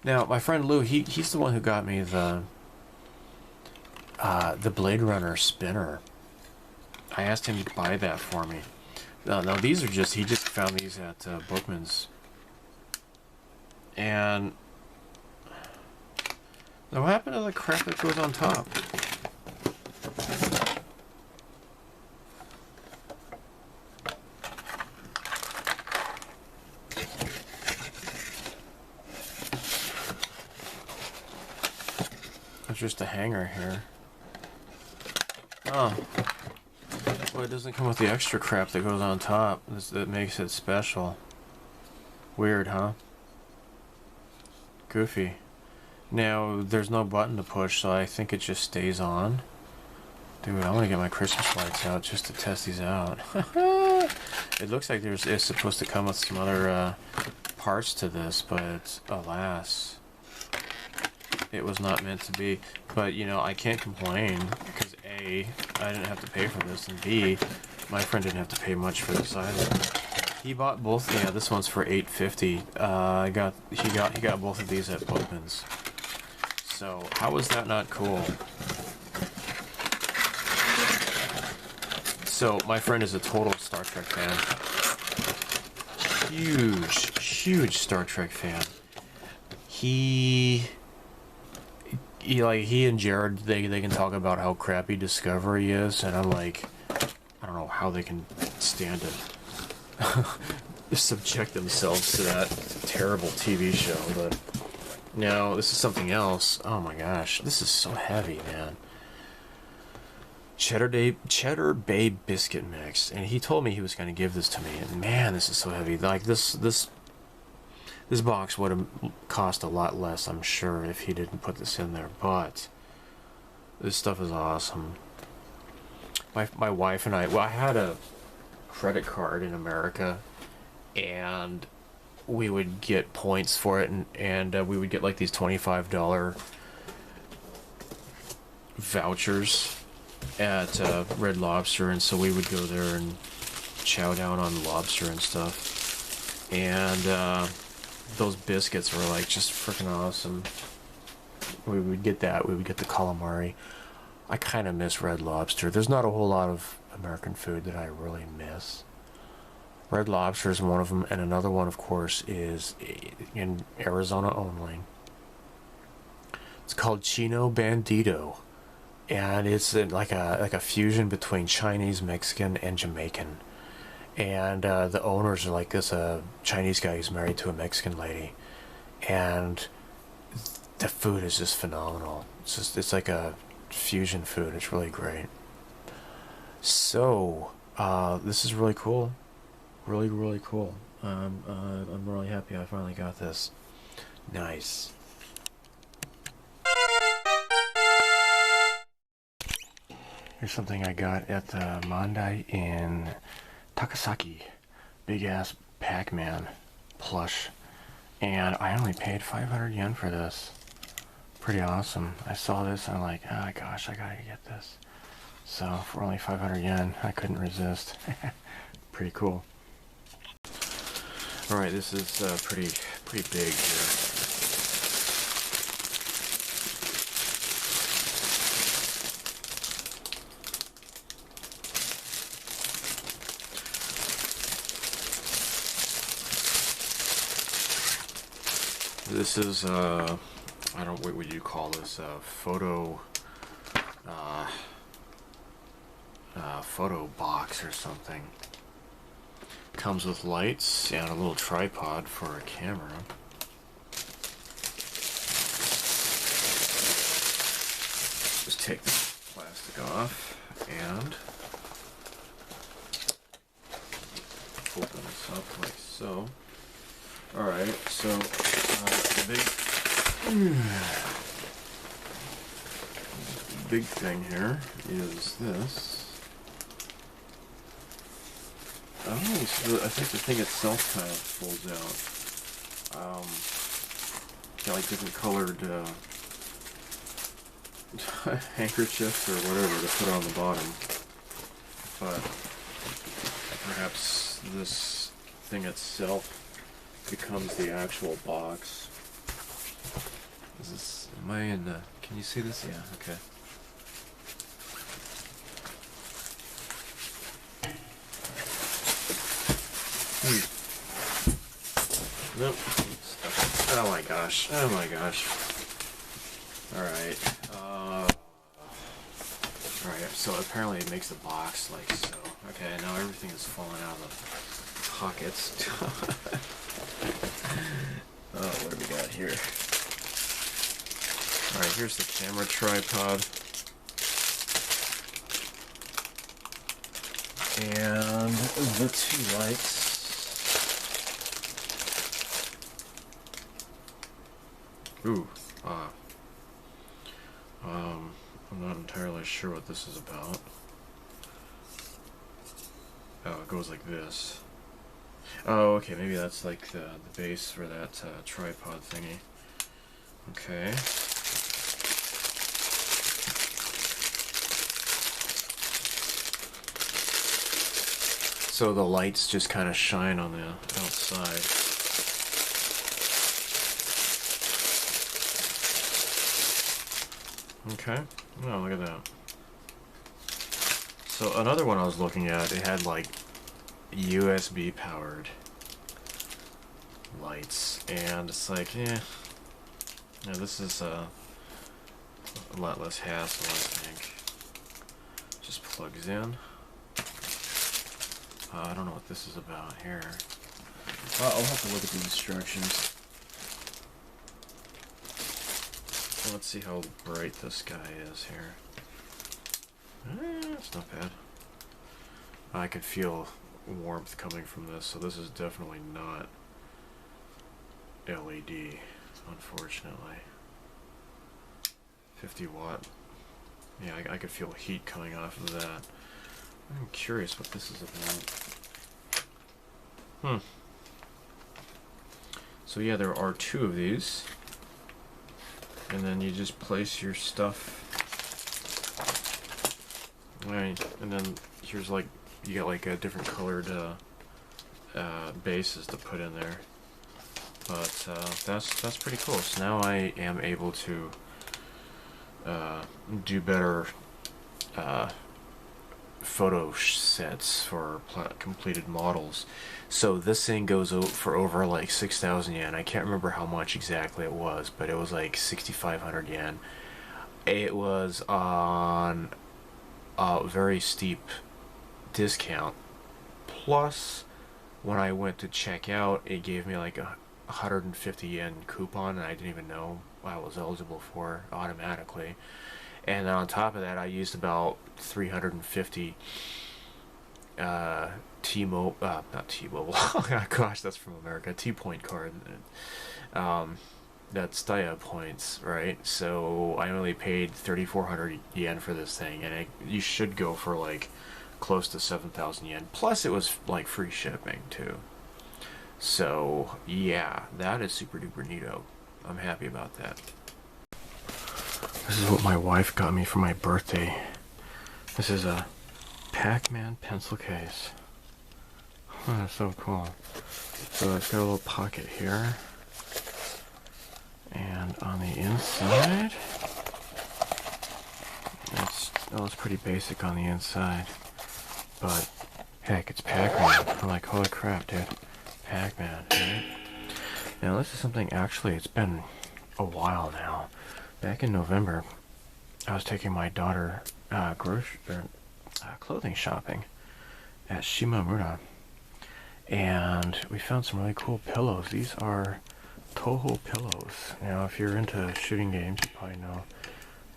Now, my friend Lou, he's the one who got me the Blade Runner spinner. I asked him to buy that for me. No, these are just, he just found these at Bookman's. And now what happened to the crap that goes on top? It's just a hanger here. Oh. Well, it doesn't come with the extra crap that goes on top. That makes it special. Weird, huh? Goofy. Now, there's no button to push, so I think it just stays on. Dude, I'm gonna get my Christmas lights out just to test these out. It looks like it's supposed to come with some other parts to this, but alas, it was not meant to be. But you know, I can't complain because A, I didn't have to pay for this, and B, my friend didn't have to pay much for this either. He bought both. Yeah, this one's for $8.50. He got both of these at Boatman's. So how is that not cool? So my friend is a total Star Trek fan. Huge Star Trek fan. He and Jared, they can talk about how crappy Discovery is, and I'm like, I don't know how they can stand to subject themselves to that terrible TV show. But no, this is something else. Oh my gosh, this is so heavy, man. Cheddar Bay biscuit mix, and he told me he was going to give this to me, and man, this is so heavy. Like this box would have cost a lot less, I'm sure, if he didn't put this in there. But this stuff is awesome. My wife and I had a credit card in America, and we would get points for it, and we would get like these $25 vouchers at Red Lobster, and so we would go there and chow down on lobster and stuff. And those biscuits were like just freaking awesome. We would get that. We would get the calamari. I kind of miss Red Lobster. There's not a whole lot of American food that I really miss. Red Lobster is one of them, and another one, of course, is in Arizona only. It's called Chino Bandito, and it's like a fusion between Chinese, Mexican, and Jamaican. And the owners are like this Chinese guy who's married to a Mexican lady, and the food is just phenomenal. It's like a fusion food. It's really great. So this is really cool, really cool. I'm really happy I finally got this. Nice. Here's something I got at the Bandai in Takasaki. Big ass Pac-Man plush, and I only paid 500 yen for this. Pretty awesome. I saw this and I'm like, oh gosh, I gotta get this. So for only 500 yen, I couldn't resist. Pretty cool. All right, this is pretty big here. This is I don't, what would you call this? Photo box or something. Comes with lights and a little tripod for a camera. Just take the plastic off and open this up like so. Alright, so the big thing here is this. Oh, so I think the thing itself kind of folds out. Got like different colored handkerchiefs or whatever to put on the bottom. But perhaps this thing itself becomes the actual box. Is this, am I in the, can you see this? Yeah, okay. Nope. Oh my gosh. Oh my gosh. Alright. Alright, so apparently it makes the box like so. Okay, now everything is falling out of the pockets. Oh, what do we got here? Alright, here's the camera tripod. And the two lights. Ooh, I'm not entirely sure what this is about. Oh, it goes like this. Oh, okay, maybe that's like the base for that tripod thingy. Okay. So the lights just kind of shine on the outside. Okay. Oh, look at that. So another one I was looking at, it had like USB powered lights, and it's like, yeah, this is a lot less hassle, I think. Just plugs in. I don't know what this is about here. I'll have to look at the instructions. Let's see how bright this guy is here. It's not bad. I can feel warmth coming from this, so this is definitely not LED, unfortunately. 50 watt. Yeah, I could feel heat coming off of that. I'm curious what this is about. So yeah, there are 2 of these. And then you just place your stuff. Right, and then here's like, you got like a different colored bases to put in there. But that's pretty cool. So now I am able to do better photo sets for completed models. So this thing goes for over like 6,000 yen. I can't remember how much exactly it was, but it was like 6,500 yen. It was on a very steep discount. Plus, when I went to check out, it gave me like a 150 yen coupon, and I didn't even know I was eligible for automatically. And then on top of that, I used about 350 T-Mobile, not T-Mobile, oh gosh, that's from America, T-Point card. That's Staya points, right? So I only paid 3,400 yen for this thing, and you should go for like close to 7,000 yen. Plus, it was like free shipping too. So yeah, that is super duper neato. I'm happy about that. This is what my wife got me for my birthday. This is a Pac-Man pencil case. Oh, that's so cool. So it's got a little pocket here. And on the inside, it's pretty basic on the inside. But, heck, it's Pac-Man. I'm like, holy crap, dude. Pac-Man, right? Now, this is something, actually, it's been a while now. Back in November, I was taking my daughter clothing shopping at Shimamura, and we found some really cool pillows. These are Touhou Pillows. Now, if you're into shooting games, you probably know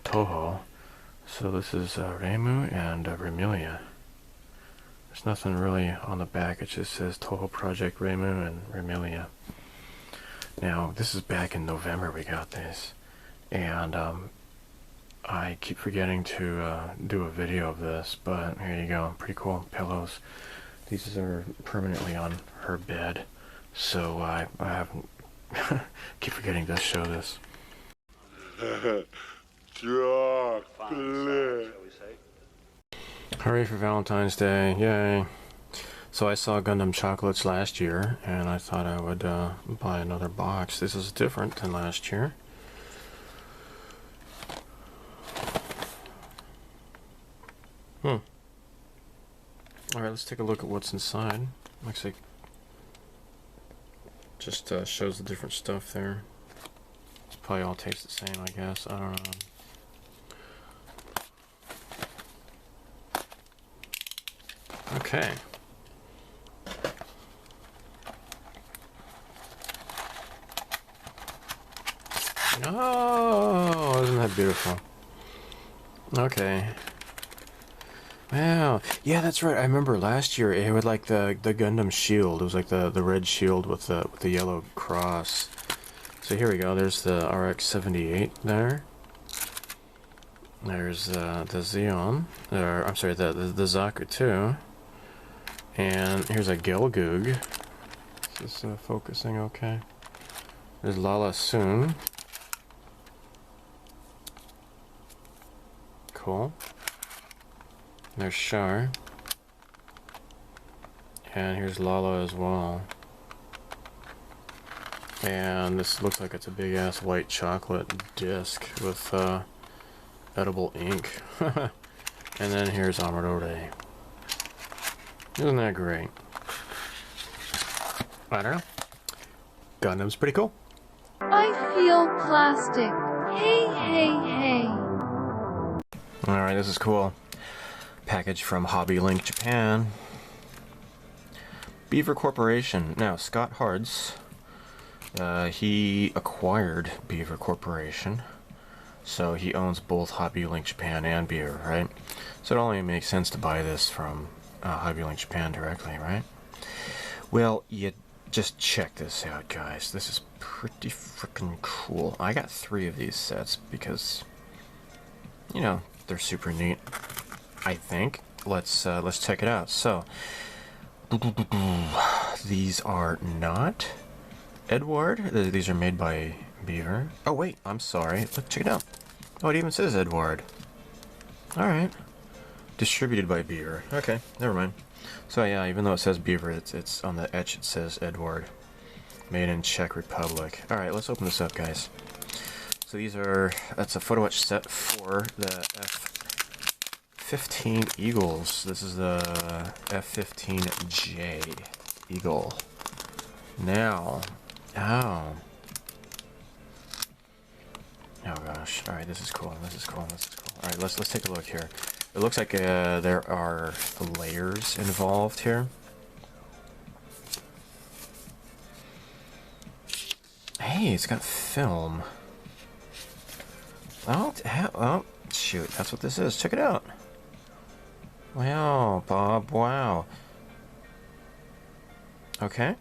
Touhou. So this is Reimu and Remelia. There's nothing really on the back. It just says Touhou Project Reimu and Remelia. Now, this is back in November we got this. And I keep forgetting to do a video of this, but here you go. Pretty cool pillows. These are permanently on her bed, so I haven't keep forgetting to show this. Chocolate. Hurry for Valentine's Day, yay. So I saw Gundam Chocolates last year, and I thought I would buy another box. This is different than last year. Alright, let's take a look at what's inside. Looks like just shows the different stuff there. It's probably all tastes the same, I guess. I don't know. Okay. Oh, isn't that beautiful? Okay. Wow. Yeah, that's right. I remember last year it had like the Gundam shield. It was like the red shield with the yellow cross. So here we go. There's the RX-78 there. There's the Xeon. I'm sorry, the Zaku 2. And here's a Gelgoog. Is this focusing okay? There's Lala Soon. Cool. There's Shar. And here's Lala as well. And this looks like it's a big ass white chocolate disc with edible ink. And then here's Amadore. Isn't that great? I don't know. Gundam's pretty cool. I feel plastic. Hey, hey, hey. Alright, this is cool. Package from Hobby Link Japan. Beaver Corporation. Now, Scott Hards, he acquired Beaver Corporation. So he owns both Hobby Link Japan and Beaver, right? So it only makes sense to buy this from Hobby Link Japan directly, right? Well, you just check this out, guys. This is pretty freaking cool. I got 3 of these sets because, you know, they're super neat, I think. Let's check it out. So, these are not Edward. These are made by Beaver. Oh wait, I'm sorry. Look, check it out. Oh, it even says Edward. Alright. Distributed by Beaver. Okay, never mind. So yeah, even though it says Beaver, it's on the etch it says Edward. Made in Czech Republic. Alright, let's open this up, guys. So that's a photo etch set for the F-15 Eagles. This is the F-15J Eagle. Now, oh gosh. Alright, this is cool. Alright, let's take a look here. It looks like there are layers involved here. Hey, it's got film. Oh, shoot, that's what this is. Check it out. Wow, Bob, wow. Okay.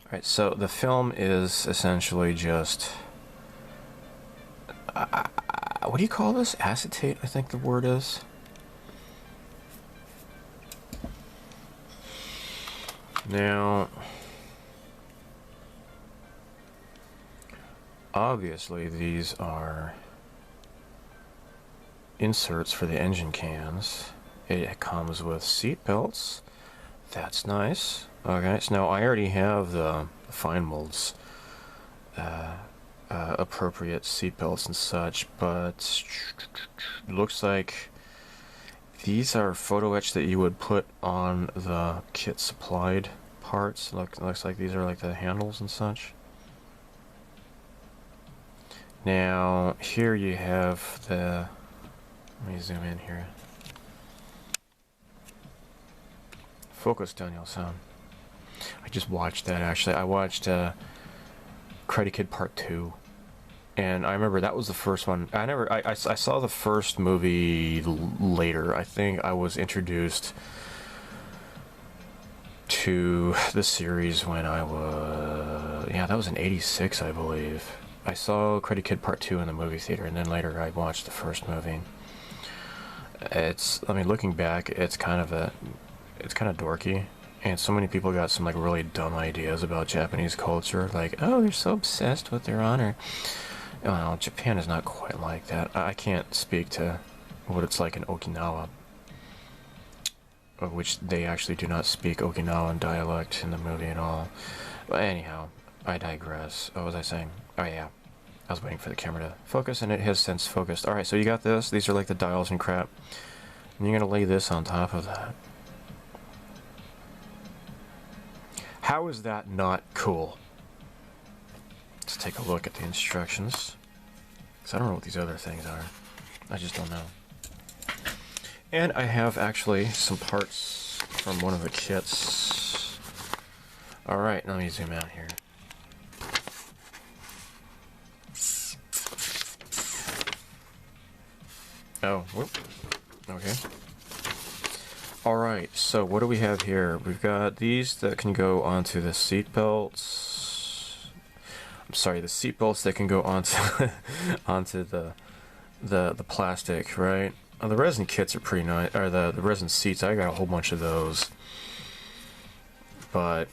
Alright, so the film is essentially just... what do you call this? Acetate, I think the word is. Now, obviously these are inserts for the engine cans. It comes with seat belts. That's nice. Okay, so now I already have the fine molds. Appropriate seatbelts and such, but it looks like these are photo etch that you would put on the kit supplied parts. Looks like these are like the handles and such. Now here you have the, let me zoom in here. Focus, Daniel-san. I just watched that actually. I watched Karate Kid Part 2. And I remember that was the first one. I saw the first movie later. I think I was introduced to the series when I was... Yeah, that was in '86, I believe. I saw Karate Kid Part 2 in the movie theater, and then later I watched the first movie. I mean, looking back, it's kind of dorky. And so many people got some like really dumb ideas about Japanese culture, like, oh, they're so obsessed with their honor. Well, Japan is not quite like that. I can't speak to what it's like in Okinawa, of which they actually do not speak Okinawan dialect in the movie at all. But anyhow, I digress. What was I saying? Oh yeah, I was waiting for the camera to focus, and it has since focused. Alright, so you got this. These are like the dials and crap. And you're going to lay this on top of that. How is that not cool? Let's take a look at the instructions. Because I don't know what these other things are. I just don't know. And I have actually some parts from one of the kits. Alright, let me zoom out here. Oh, whoop. Okay. Alright, so what do we have here? We've got these that can go onto the seat belts. I'm sorry, the seat belts that can go onto onto the plastic, right? The resin kits are pretty nice, or the resin seats. I got a whole bunch of those. but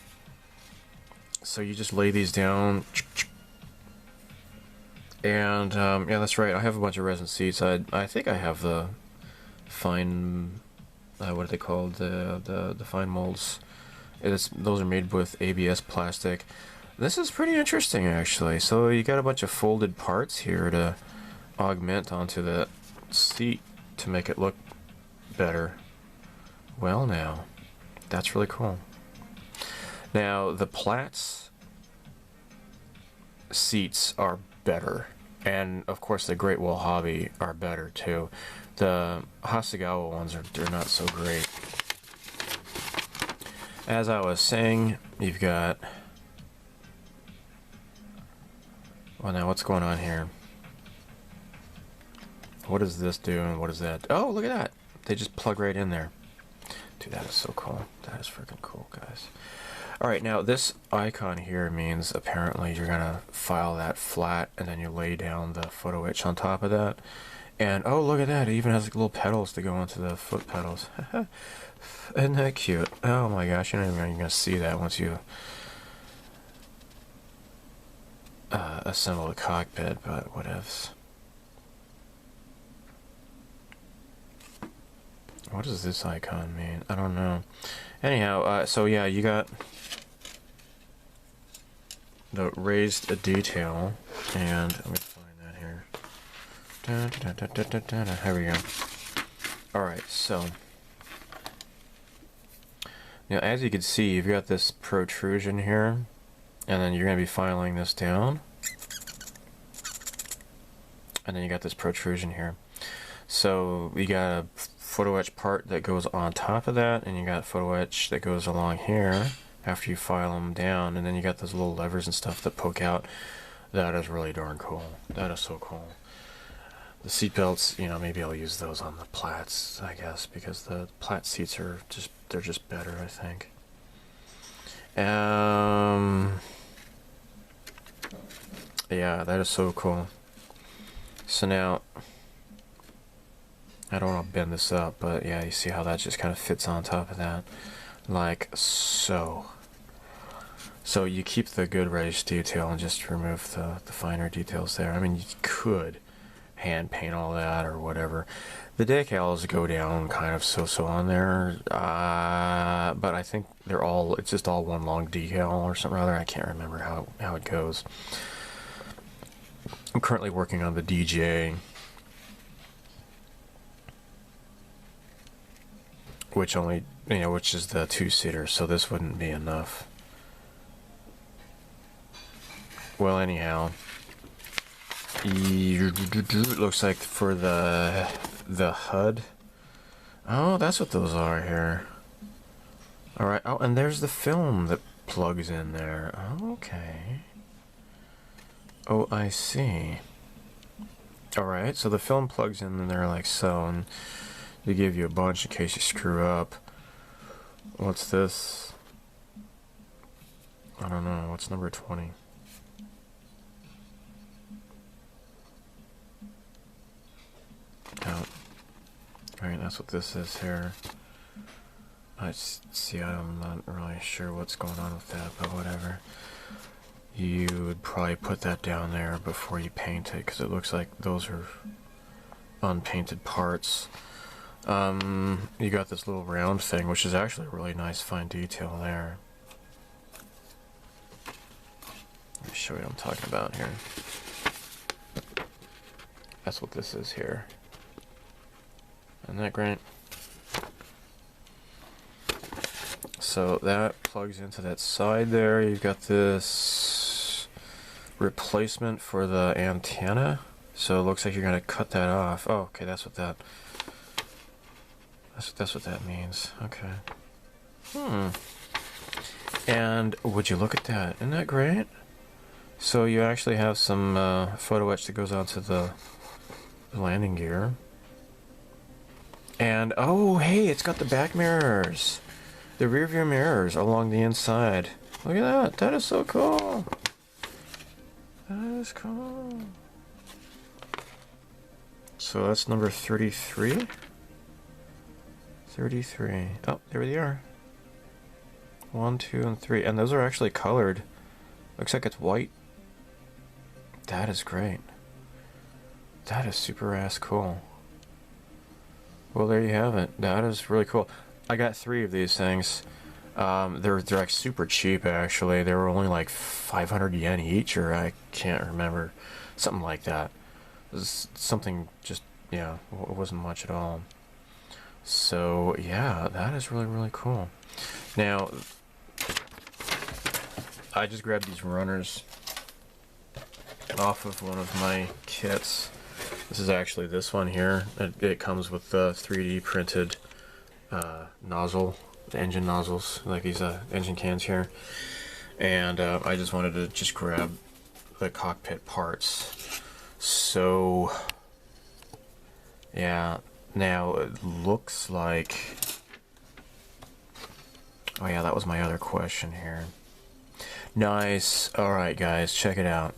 so you just lay these down, and yeah, that's right. I have a bunch of resin seats. I think I have the fine, what are they called? The fine molds. Those are made with ABS plastic. This is pretty interesting, actually. So you got a bunch of folded parts here to augment onto the seat to make it look better. Well, now, that's really cool. Now, the Platts seats are better. And, of course, the Great Wall Hobby are better, too. The Hasegawa ones they're not so great. As I was saying, you've got... Well, now, what's going on here? What does this do, and what does that... Oh, look at that! They just plug right in there. Dude, that is so cool. That is freaking cool, guys. Alright, now, this icon here means, apparently, you're gonna file that flat, and then you lay down the photo etch on top of that. And, oh, look at that! It even has like, little pedals to go onto the foot pedals. Isn't that cute? Oh my gosh, you're not even gonna see that once you assemble the cockpit, but whatevs. What does this icon mean? I don't know. Anyhow, so yeah, you got the raised detail, and let me find that here. Here we go. Alright, so now, as you can see, you've got this protrusion here, and then you're going to be filing this down, and then you got this protrusion here. So you got a photo etch part that goes on top of that, and you got photo etch that goes along here after you file them down, and then you got those little levers and stuff that poke out. That is really darn cool. That is so cool. The seat belts, you know, maybe I'll use those on the Platts, I guess, because the Platt seats are they're just better, I think. Yeah, that is so cool. So now, I don't want to bend this up, but yeah, you see how that just kind of fits on top of that, like so. So you keep the good raised detail and just remove the finer details there. I mean, you could hand paint all that or whatever. The decals go down kind of so on there, but I think it's just all one long decal or something or other. I can't remember how it goes. I'm currently working on the DJ, which is the two-seater, so this wouldn't be enough. Well, anyhow, it looks like for the HUD. Oh, that's what those are here. Alright, oh, and there's the film that plugs in there. Okay. Oh, I see. Alright, so the film plugs in there like so, and they give you a bunch in case you screw up. What's this? I don't know, what's number 20? Out. Alright, that's what this is here. I'm not really sure what's going on with that, but whatever. You would probably put that down there before you paint it, because it looks like those are unpainted parts. You got this little round thing, which is actually a really nice fine detail there. Let me show you what I'm talking about here. That's what this is here. Isn't that great? So that plugs into that side there. You've got this replacement for the antenna. So it looks like you're going to cut that off. Oh, okay, that's what that means. Okay. And would you look at that? Isn't that great? So you actually have some photo etch that goes onto the landing gear. And, oh, hey, it's got the back mirrors. The rear view mirrors along the inside. Look at that. That is so cool. That is cool. So that's number 33. 33. Oh, there they are. 1, 2, and 3. And those are actually colored. Looks like it's white. That is great. That is super ass cool. Well, there you have it. That is really cool. I got 3 of these things. They're like super cheap actually. They were only like 500 yen each, or I can't remember, something like that. It was something just, yeah, it wasn't much at all. So yeah, that is really, really cool. Now, I just grabbed these runners off of one of my kits. This is actually this one here. It comes with the 3D printed nozzle, the engine nozzles, like these engine cans here. And I just wanted to just grab the cockpit parts. So yeah, now it looks like, oh yeah, that was my other question here. Nice. Alright guys, check it out.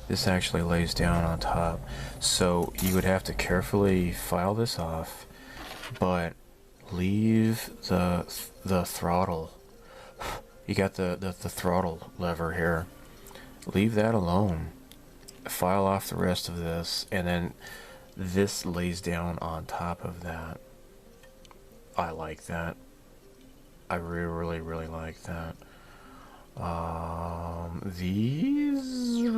This actually lays down on top. So you would have to carefully file this off, but leave the throttle. You got the throttle lever here. Leave that alone. File off the rest of this, and then this lays down on top of that. I like that. I really, really like that. These, I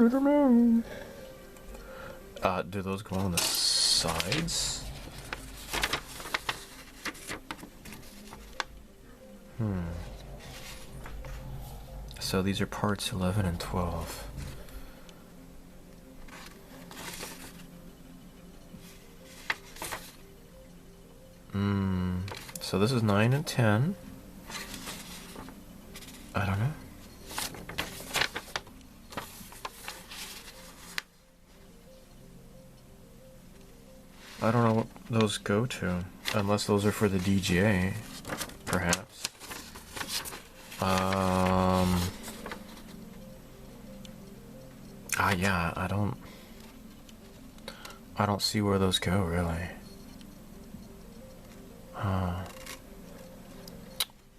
don't know. Do those go on the sides? So these are parts 11 and 12. So this is 9 and 10. I don't know. I don't know what those go to, unless those are for the DGA, perhaps. Yeah, I don't see where those go, really.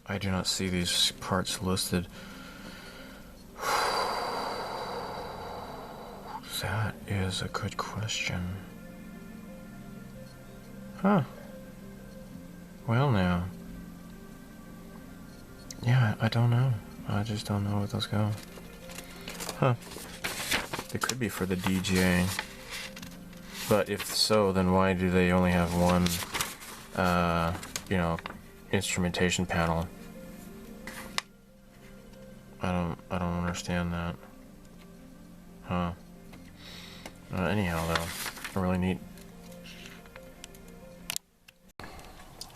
I do not see these parts listed. That is a good question. Huh. Well now. Yeah, I don't know. I just don't know where those go. Huh. They could be for the DJing. But if so, then why do they only have one, you know, instrumentation panel? I don't understand that. Huh. Anyhow, though, really neat.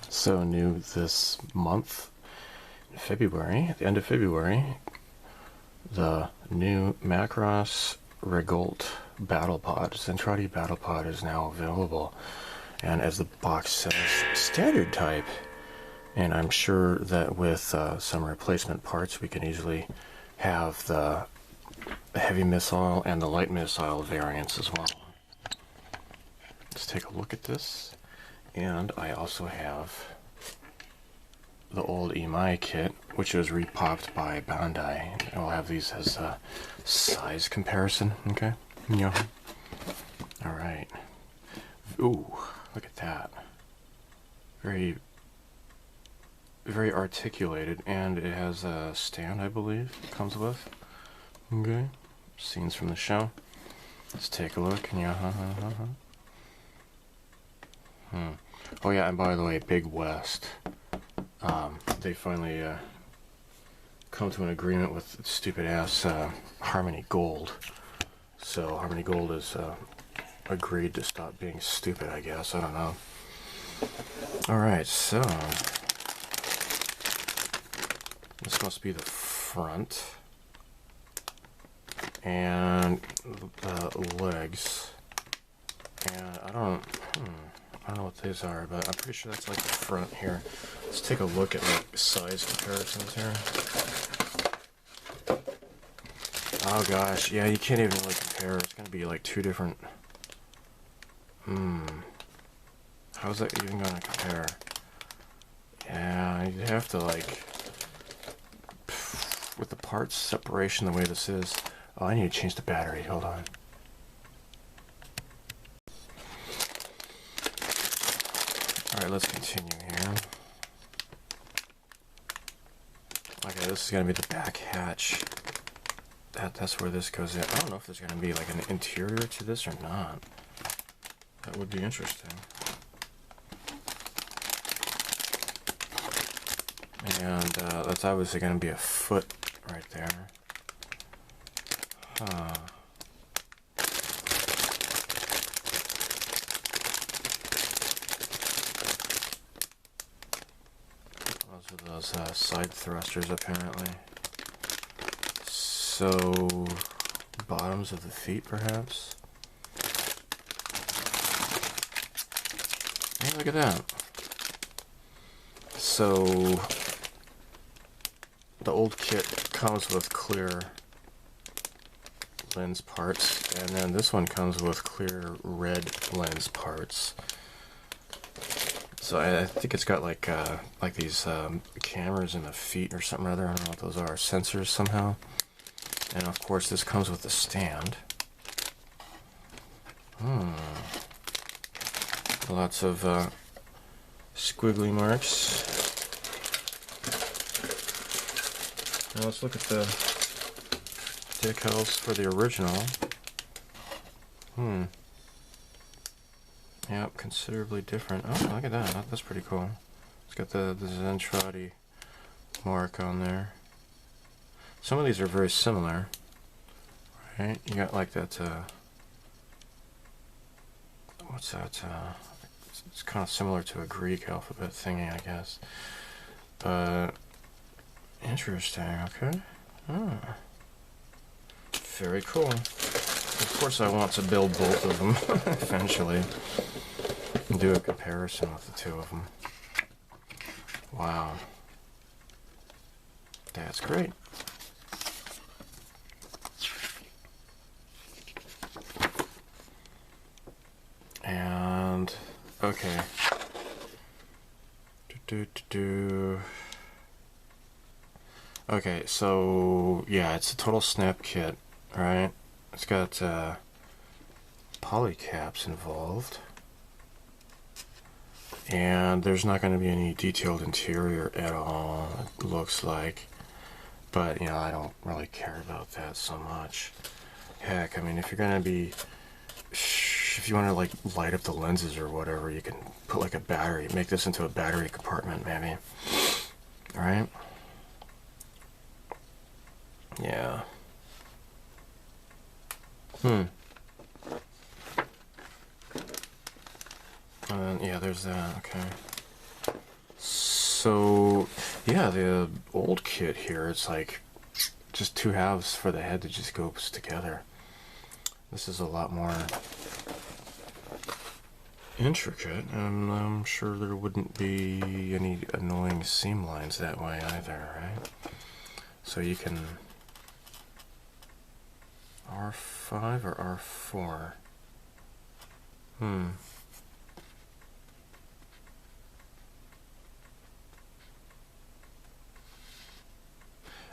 So new this month, in February, at the end of February, the new Macross Regult Battle Pod, Zentradi Battle Pod, is now available. And as the box says, standard type. And I'm sure that with some replacement parts, we can easily have the heavy missile and the light missile variants as well. Let's take a look at this. And I also have the old EMI kit, which was repopped by Bandai. I'll have these as a size comparison, okay? Yeah. Alright. Ooh, look at that. Very articulated, and it has a stand, I believe, it comes with. Okay. Scenes from the show. Let's take a look. Yeah, Oh yeah, and by the way, Big West. They finally come to an agreement with stupid ass Harmony Gold. So Harmony Gold has agreed to stop being stupid, I guess. I don't know. Alright, so this must be the front. And the legs. And I don't know what these are, but I'm pretty sure that's like the front here. Let's take a look at like size comparisons here. Oh gosh, yeah, you can't even really compare. It's gonna be like two different. How's that even gonna compare? Yeah, you'd have to, like, with the parts separation the way this is. Oh, I need to change the battery. Hold on. Alright, let's continue here. Okay, this is going to be the back hatch. That's where this goes in. I don't know if there's going to be like an interior to this or not. That would be interesting. And that's obviously going to be a foot right there. Huh. Those are those side thrusters apparently. So, bottoms of the feet perhaps? Hey, look at that. So, the old kit comes with clear lens parts, and then this one comes with clear red lens parts. So I think it's got like these cameras in the feet or something or other. I don't know what those are. Sensors somehow. And of course this comes with the stand. Lots of squiggly marks. Now let's look at the decals for the original. Yep, considerably different. Oh, look at that. That's pretty cool. It's got the Zentradi mark on there. Some of these are very similar, right? You got like that, what's that? It's kind of similar to a Greek alphabet thingy, I guess. But, interesting, okay. Oh. Very cool. Of course I want to build both of them eventually. And do a comparison with the two of them. Wow. That's great. And, okay. Okay, so, yeah, it's a total snap kit, right? It's got poly caps involved, and there's not going to be any detailed interior at all, it looks like. But, you know, I don't really care about that so much. Heck, I mean, if you're going to be, if you want to like light up the lenses or whatever, you can put like a battery, make this into a battery compartment maybe. Alright? Yeah. Yeah, there's that, okay. So, yeah, the old kit here, it's like just two halves for the head that just goes together. This is a lot more intricate, and I'm sure there wouldn't be any annoying seam lines that way either, right? So you can R5 or R4?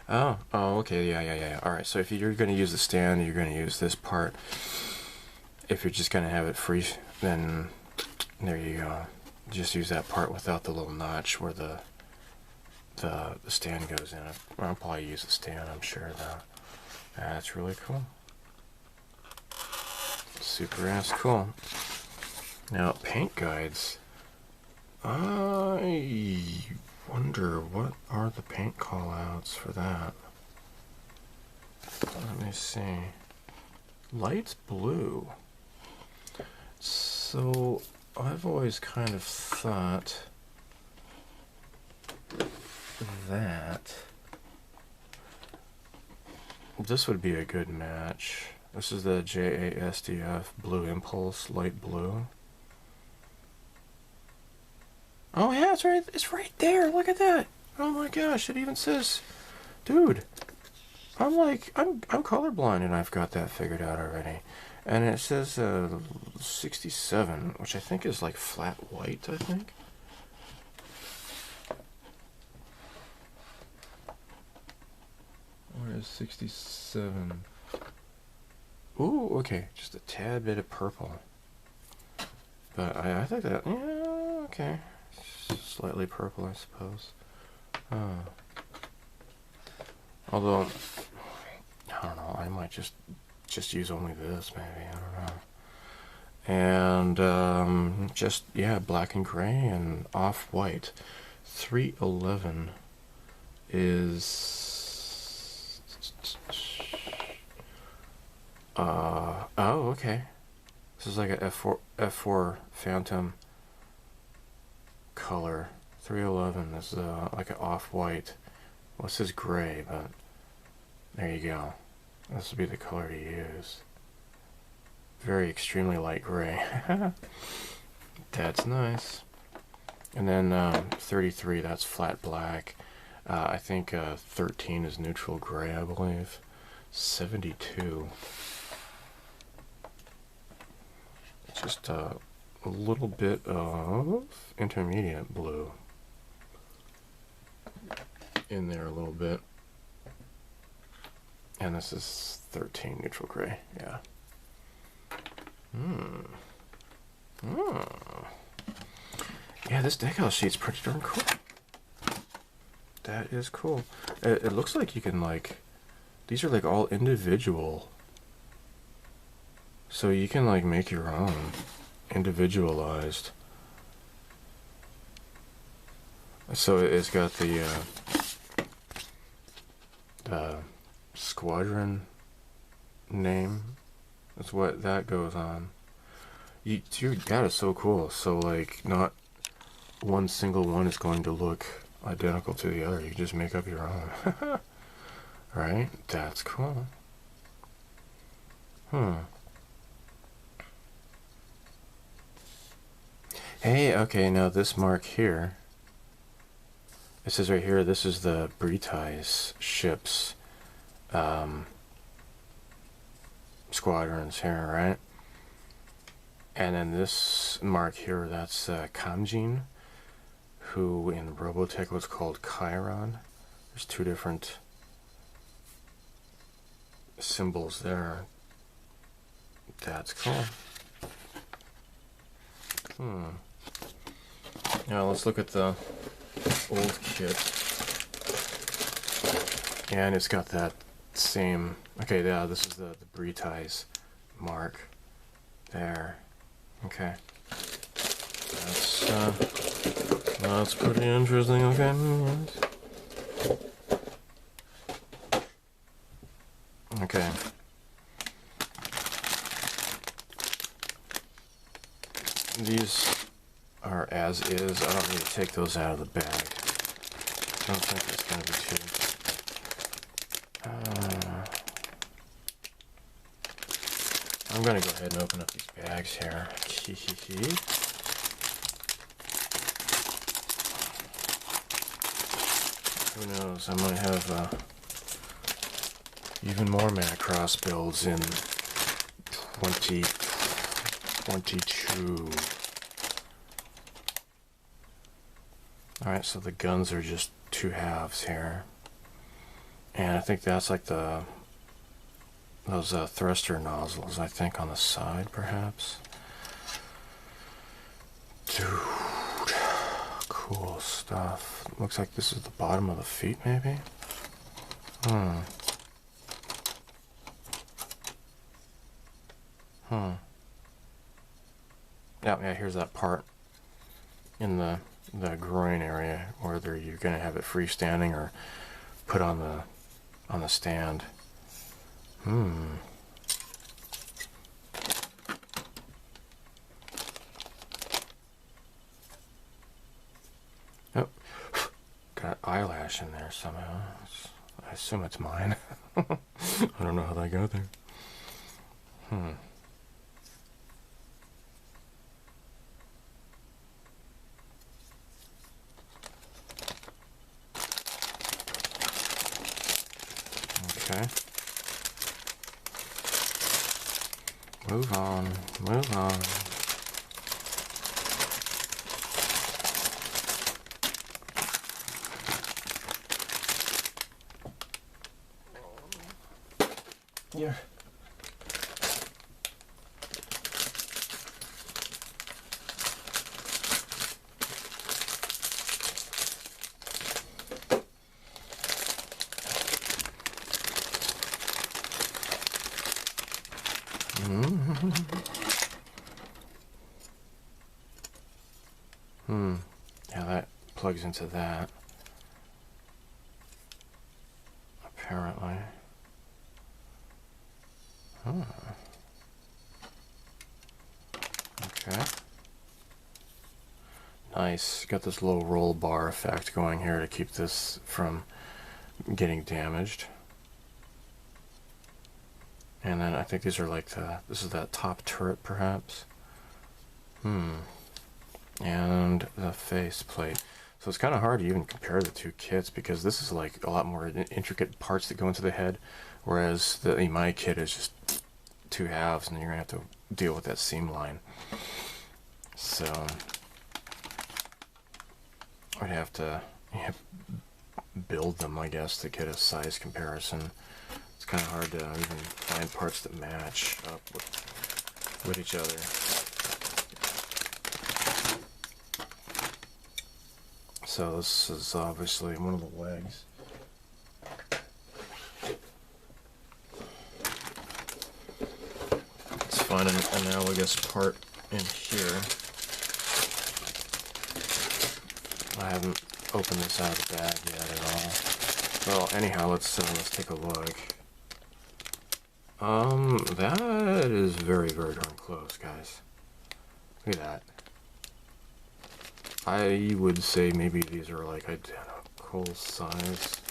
Oh, okay, yeah. Alright, so if you're going to use the stand, you're going to use this part. If you're just going to have it free, then there you go. Just use that part without the little notch where the stand goes in. I'll probably use the stand, I'm sure, though. That's really cool. Super ass cool. Now, paint guides. I wonder what are the paint callouts for that. Let me see. Light blue. So I've always kind of thought that this would be a good match. This is the JASDF Blue Impulse Light Blue. Oh yeah, it's right there. Look at that. Oh my gosh, it even says, dude, I'm colorblind and I've got that figured out already. And it says 67, which I think is like flat white, I think. is 67. Ooh, okay, just a tad bit of purple. But I think that, yeah, okay. Slightly purple, I suppose. Although, I don't know, I might just use only this, maybe, I don't know. And, just, yeah, black and gray and off-white. 311 is... oh, okay. This is like a F4 Phantom color. 311 is like an off-white. Well, this is gray, but there you go. This would be the color to use. Very extremely light gray. That's nice. And then 33, that's flat black. I think 13 is neutral gray, I believe. 72. Just a little bit of intermediate blue in there a little bit. And this is 13 neutral gray, yeah. Yeah, this decal sheet's pretty darn cool. That is cool. It looks like you can, like, these are like all individual. So you can like make your own individualized. So it's got the squadron name. That's what that goes on. Dude, that is so cool. So like not one single one is going to look identical to the other. You can just make up your own. Right? That's cool. Hey, okay, now this mark here, it says right here, this is the British ships, squadrons here, right? And then this mark here, that's Kamjin, who in Robotech was called Chiron. There's two different symbols there. That's cool. Now let's look at the old kit. And it's got that same... Okay, yeah, this is the British mark there. Okay. That's pretty interesting, okay. Okay. These are as is. I don't need to take those out of the bag. I don't think it's going to be too... I'm going to go ahead and open up these bags here. Who knows, I might have even more Macross builds in 2022. Alright, so the guns are just two halves here. And I think that's like those thruster nozzles, I think, on the side, perhaps. Dude, cool stuff. Looks like this is the bottom of the feet, maybe? Yeah, here's that part in the groin area, whether you're going to have it freestanding or put on the stand. Oh, got eyelash in there somehow. I assume it's mine. I don't know how that got there. Okay. Move on. Yeah. Yeah, that plugs into that. Apparently. Okay. Nice. Got this little roll bar effect going here to keep this from getting damaged. And then I think these are like this is that top turret perhaps. And the face plate. So it's kind of hard to even compare the two kits because this is like a lot more intricate parts that go into the head, whereas the Imai kit is just two halves and you're going to have to deal with that seam line. So I'd have to build them, I guess, to get a size comparison. It's kind of hard to even find parts that match up with each other. So this is obviously one of the legs. Let's find an analogous part in here. I haven't opened this out of the bag yet at all. Well, anyhow, let's take a look. That is very, very darn close, guys. Look at that. I would say maybe these are like identical size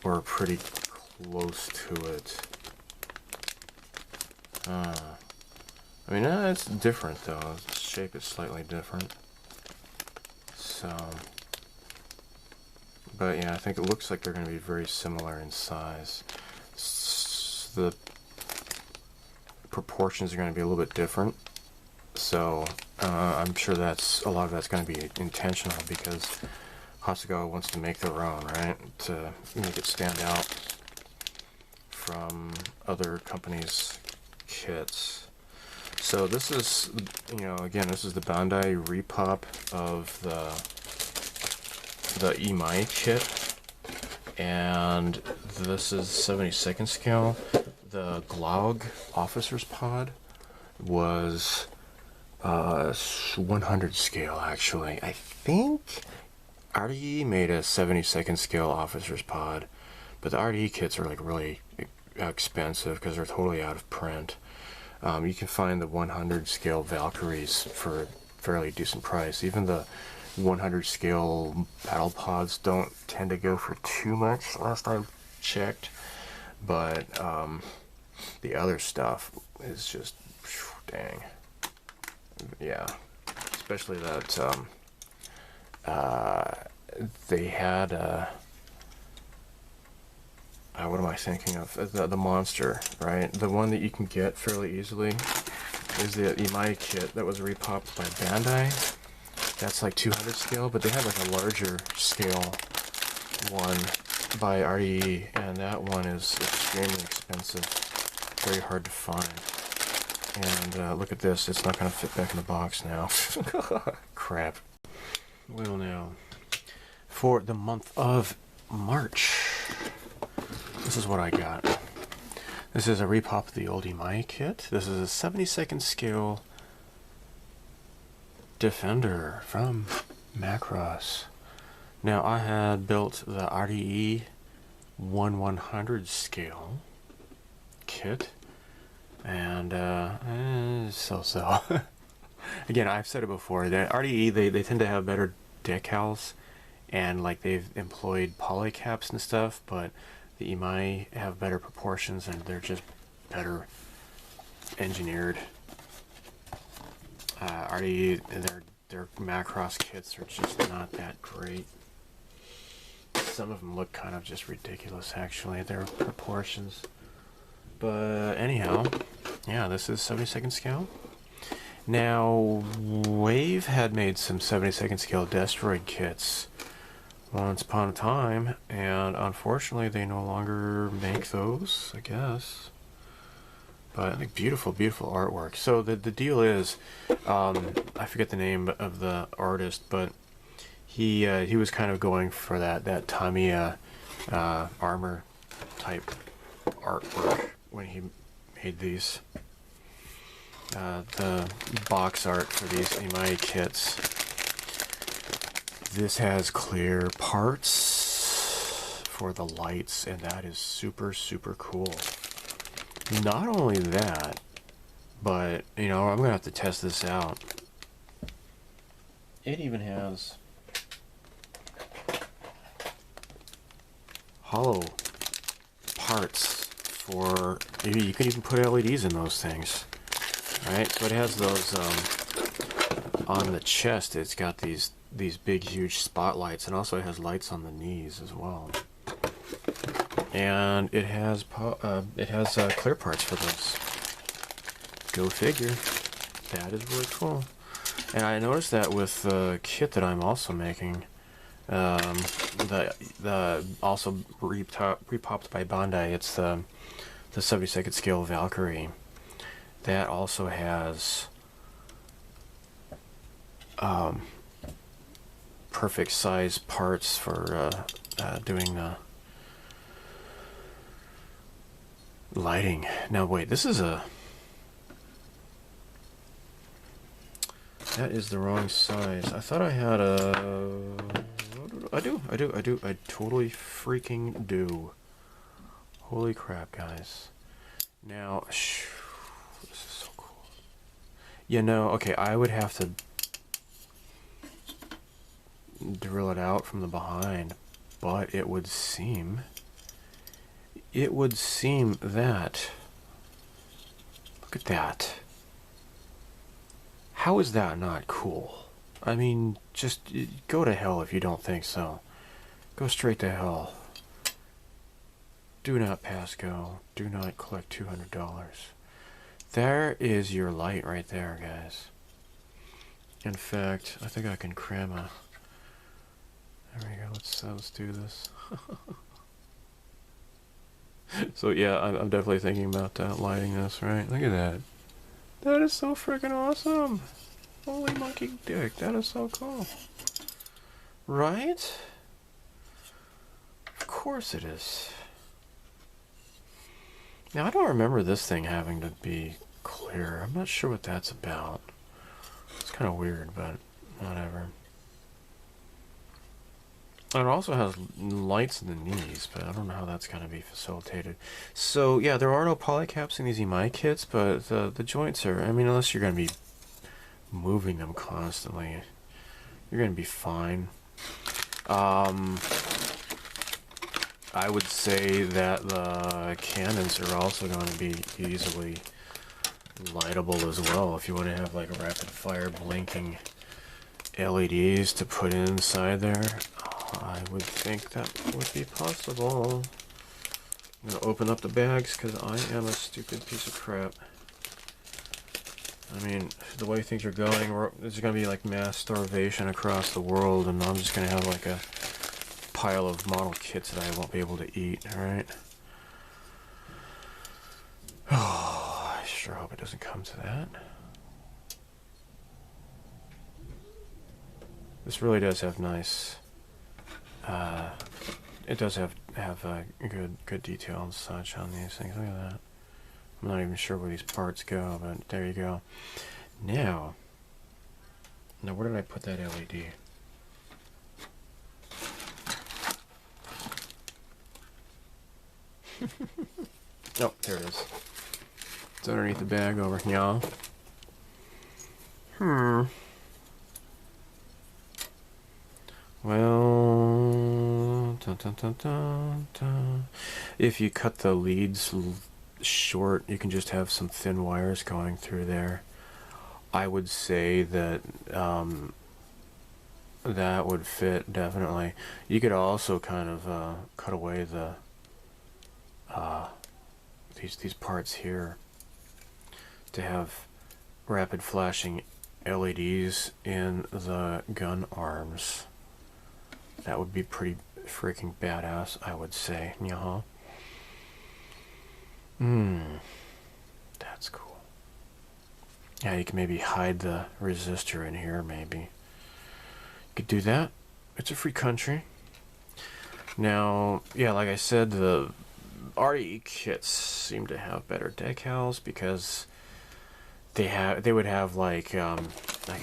or pretty close to it. I mean, it's different though. The shape is slightly different. So, but yeah, I think it looks like they're going to be very similar in size. The proportions are going to be a little bit different. So I'm sure that's a lot of that's going to be intentional because Hasagawa wants to make their own, right? To make it stand out from other companies' kits. So this is, again, this is the Bandai repop of the Imai kit, and this is 72nd scale. The Glaug Officer's Pod was 100 scale, actually. I think RDE made a 72nd scale Officer's Pod, but the RDE kits are like really expensive because they're totally out of print. You can find the 100 scale Valkyries for a fairly decent price. Even the 100 scale battle pods don't tend to go for too much last I checked, but the other stuff is just dang. Yeah, especially that they had what am I thinking of? The monster, right? The one that you can get fairly easily is the Imai kit that was repopped by Bandai. That's like 200 scale, but they have like a larger scale one by RDE, and that one is extremely expensive, very hard to find. And look at this, it's not going to fit back in the box now. Crap. Well, now, for the month of March, this is what I got. This is a repop of the old Imai kit. This is a 72nd scale Defender from Macross. Now, I had built the RDE 1/100 scale kit, and so. Again, I've said it before, that RDE, they tend to have better decals, and like they've employed polycaps and stuff, but the Imai have better proportions and they're just better engineered. RDE, their Macross kits are just not that great. Some of them look kind of just ridiculous, actually, their proportions. But anyhow, yeah, this is 72nd scale. Now, Wave had made some 72nd scale Destroid kits once upon a time, and unfortunately they no longer make those, I guess. But like, beautiful, beautiful artwork. So the deal is, I forget the name of the artist, but he was kind of going for that Tamiya armor type artwork when he made these. The box art for these Imai kits. This has clear parts for the lights, and that is super, super cool. Not only that, but, you know, I'm going to have to test this out. It even has hollow parts for, you can even put LEDs in those things. Right? So it has those, on the chest, it's got these big, huge spotlights, and also it has lights on the knees as well. And it has clear parts for those. Go figure. That is really cool. And I noticed that with the kit that I'm also making, the also repopped by Bandai. It's the 72nd scale Valkyrie. That also has perfect size parts for doing the lighting. Now wait, this is that is the wrong size. I thought I had I totally freaking do. Holy crap, guys. Now, this is so cool. You know, okay, I would have to drill it out from the behind, but it would seem that, look at that. How is that not cool? I mean, just go to hell if you don't think so. Go straight to hell. Do not pass go. Do not collect $200. There is your light right there, guys. In fact, I think I can cram a... There we go. Let's do this. So yeah, I'm definitely thinking about lighting this, right? Look at that. That is so freaking awesome. Holy monkey dick. That is so cool. Right? Of course it is. Now, I don't remember this thing having to be clear. I'm not sure what that's about. It's kind of weird, but whatever. And it also has lights in the knees, but I don't know how that's going to be facilitated. So, yeah, there are no polycaps in these EMI kits, but the joints are, I mean, unless you're going to be moving them constantly, you're going to be fine. I would say that the cannons are also going to be easily lightable as well. If you want to have like a rapid fire blinking LEDs to put inside there, I would think that would be possible. I'm going to open up the bags because I am a stupid piece of crap. I mean, the way things are going, there's going to be like mass starvation across the world, and I'm just going to have like a pile of model kits that I won't be able to eat, alright? Oh, I sure hope it doesn't come to that. This really does have nice, it does have good detail and such on these things. Look at that. I'm not even sure where these parts go, but there you go. Now where did I put that LED? Oh, there it is. It's underneath the bag over here. Well, if you cut the leads short, you can just have some thin wires going through there. I would say that that would fit definitely. You could also kind of cut away the these parts here to have rapid flashing LEDs in the gun arms. That would be pretty freaking badass, I would say. That That's cool. Yeah, you can maybe hide the resistor in here, maybe. You could do that. It's a free country. Now, yeah, like I said, the RE kits seem to have better decals because they would have like I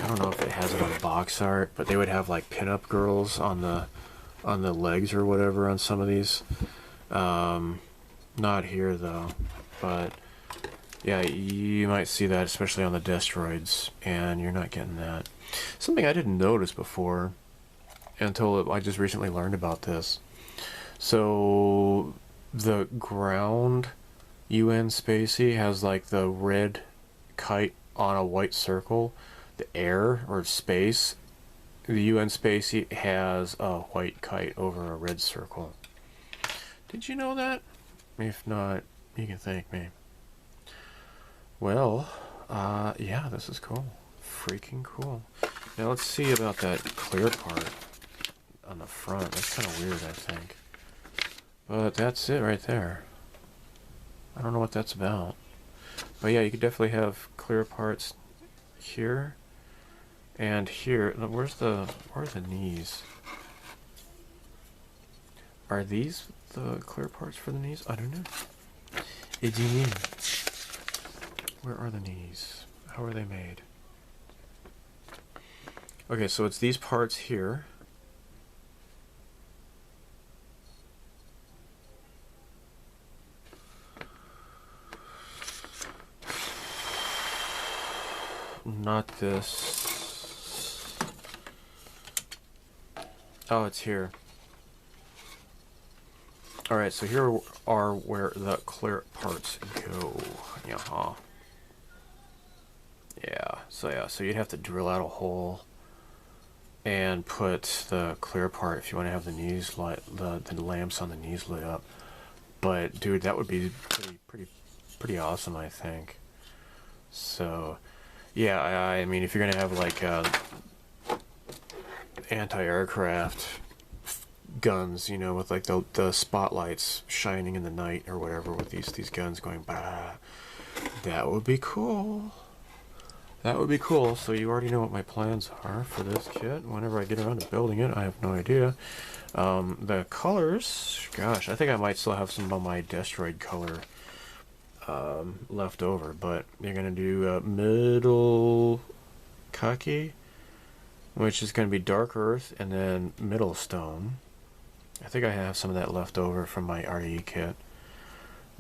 don't know if it has it on box art, but they would have like pinup girls on the legs or whatever on some of these. Not here though, but yeah, you might see that especially on the Destroids, and you're not getting that. Something I didn't notice before until I just recently learned about this. So the ground UN Spacey has like the red kite on a white circle. The air or space, the UN Spacey has a white kite over a red circle. Did you know that? If not, you can thank me. Well, yeah, this is cool. Freaking cool. Now let's see about that clear part on the front. That's kind of weird, I think. But that's it right there. I don't know what that's about. But yeah, you could definitely have clear parts here and here. Where's the knees? Are these the clear parts for the knees? I don't know. What do you mean? Where are the knees? How are they made? Okay, so it's these parts here. Not this. Oh, it's here. Alright, so here are where the clear parts go. Yaha. Yeah, so you'd have to drill out a hole and put the clear part if you want to have the knees light, the lamps on the knees lit up. But dude, that would be pretty awesome, I think. So yeah, I mean, if you're gonna have like anti-aircraft guns, you know, with like the spotlights shining in the night or whatever, with these guns going bah, that would be cool. That would be cool. So you already know what my plans are for this kit. Whenever I get around to building it, I have no idea. The colors, gosh, I think I might still have some of my Destroid color left over, but you're gonna do middle khaki, which is gonna be dark earth, and then middle stone. I think I have some of that left over from my RE kit.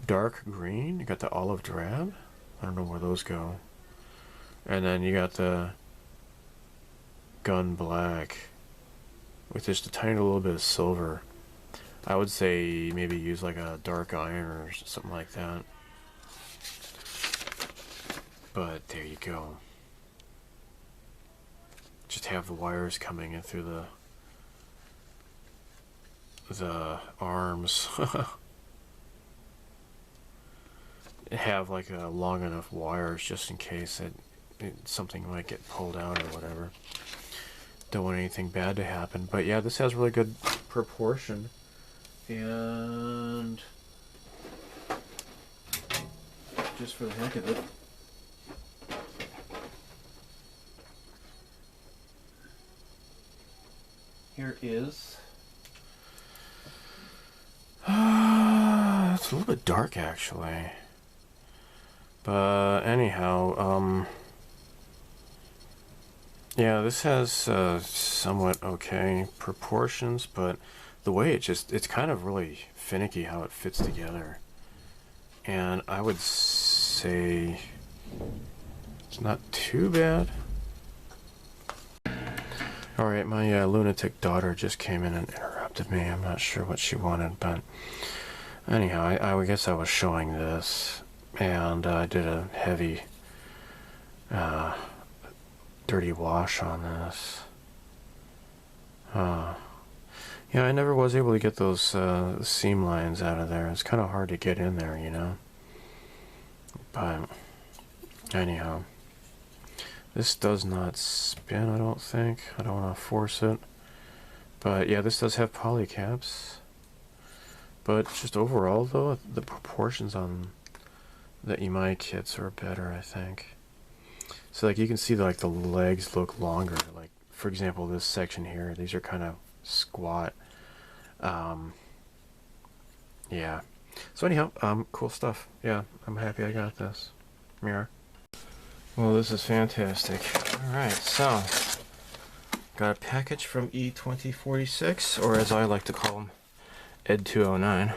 Dark green, you got the olive drab. I don't know where those go. And then you got the gun black with just a tiny little bit of silver. I would say maybe use like a dark iron or something like that. But there you go. Just have the wires coming in through the arms. Have like a long enough wires just in case something might get pulled out or whatever. Don't want anything bad to happen. But yeah, this has really good proportion. And just for the heck of it, here is it's a little bit dark actually, but anyhow, yeah, this has somewhat okay proportions, but the way it's kind of really finicky how it fits together, and I would say it's not too bad. Alright, my lunatic daughter just came in and interrupted me. I'm not sure what she wanted, but anyhow, I guess I was showing this, and I did a heavy dirty wash on this. Yeah, I never was able to get those seam lines out of there. It's kind of hard to get in there, you know. But anyhow, this does not spin, I don't think. I don't want to force it. But yeah, this does have polycaps. But just overall, though, the proportions on The Imai kits are better, I think. So like you can see like the legs look longer. Like for example, this section here, these are kind of squat. Yeah. So anyhow, cool stuff. Yeah, I'm happy I got this. Mirror. Well, this is fantastic. Alright, so got a package from E2046, or as I like to call him, Ed209.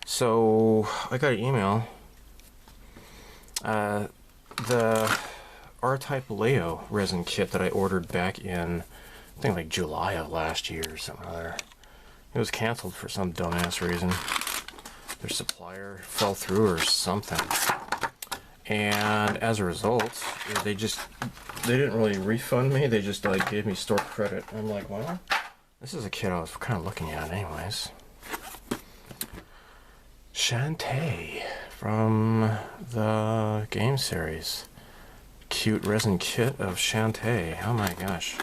So I got an email. The R-Type Leo resin kit that I ordered back in, I think like July of last year or something other. It was canceled for some dumbass reason. Their supplier fell through or something. And as a result, they didn't really refund me. They just like gave me store credit. I'm like, well, this is a kit I was kind of looking at anyways. Shantae from the game series. Cute resin kit of Shantae. Oh my gosh.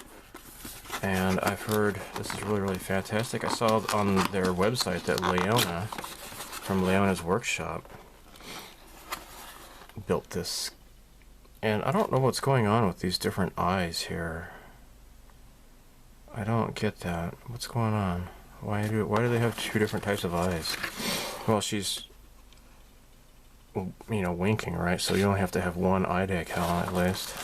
And I've heard this is really, really fantastic. I saw on their website that Leona from Leona's Workshop built this. And I don't know what's going on with these different eyes here. I don't get that. What's going on? Why do they have two different types of eyes? Well, she's, you know, winking, right? So you only have to have one eye decal at least.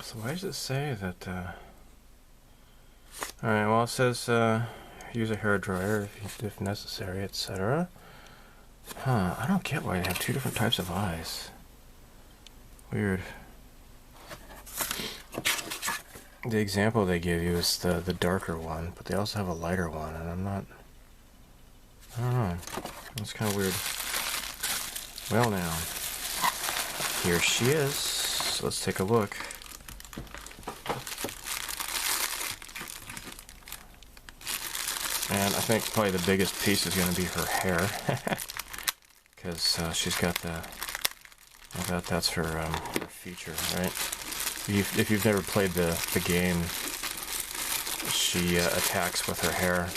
So why does it say that, Alright, well it says, use a hairdryer if necessary, etc. I don't get why they have two different types of eyes. Weird. The example they give you is the darker one, but they also have a lighter one, and I don't know. It's kind of weird. Well now, here she is. So let's take a look. And I think probably the biggest piece is going to be her hair, because she's got the. That's her feature, right? If you've never played the game, she attacks with her hair.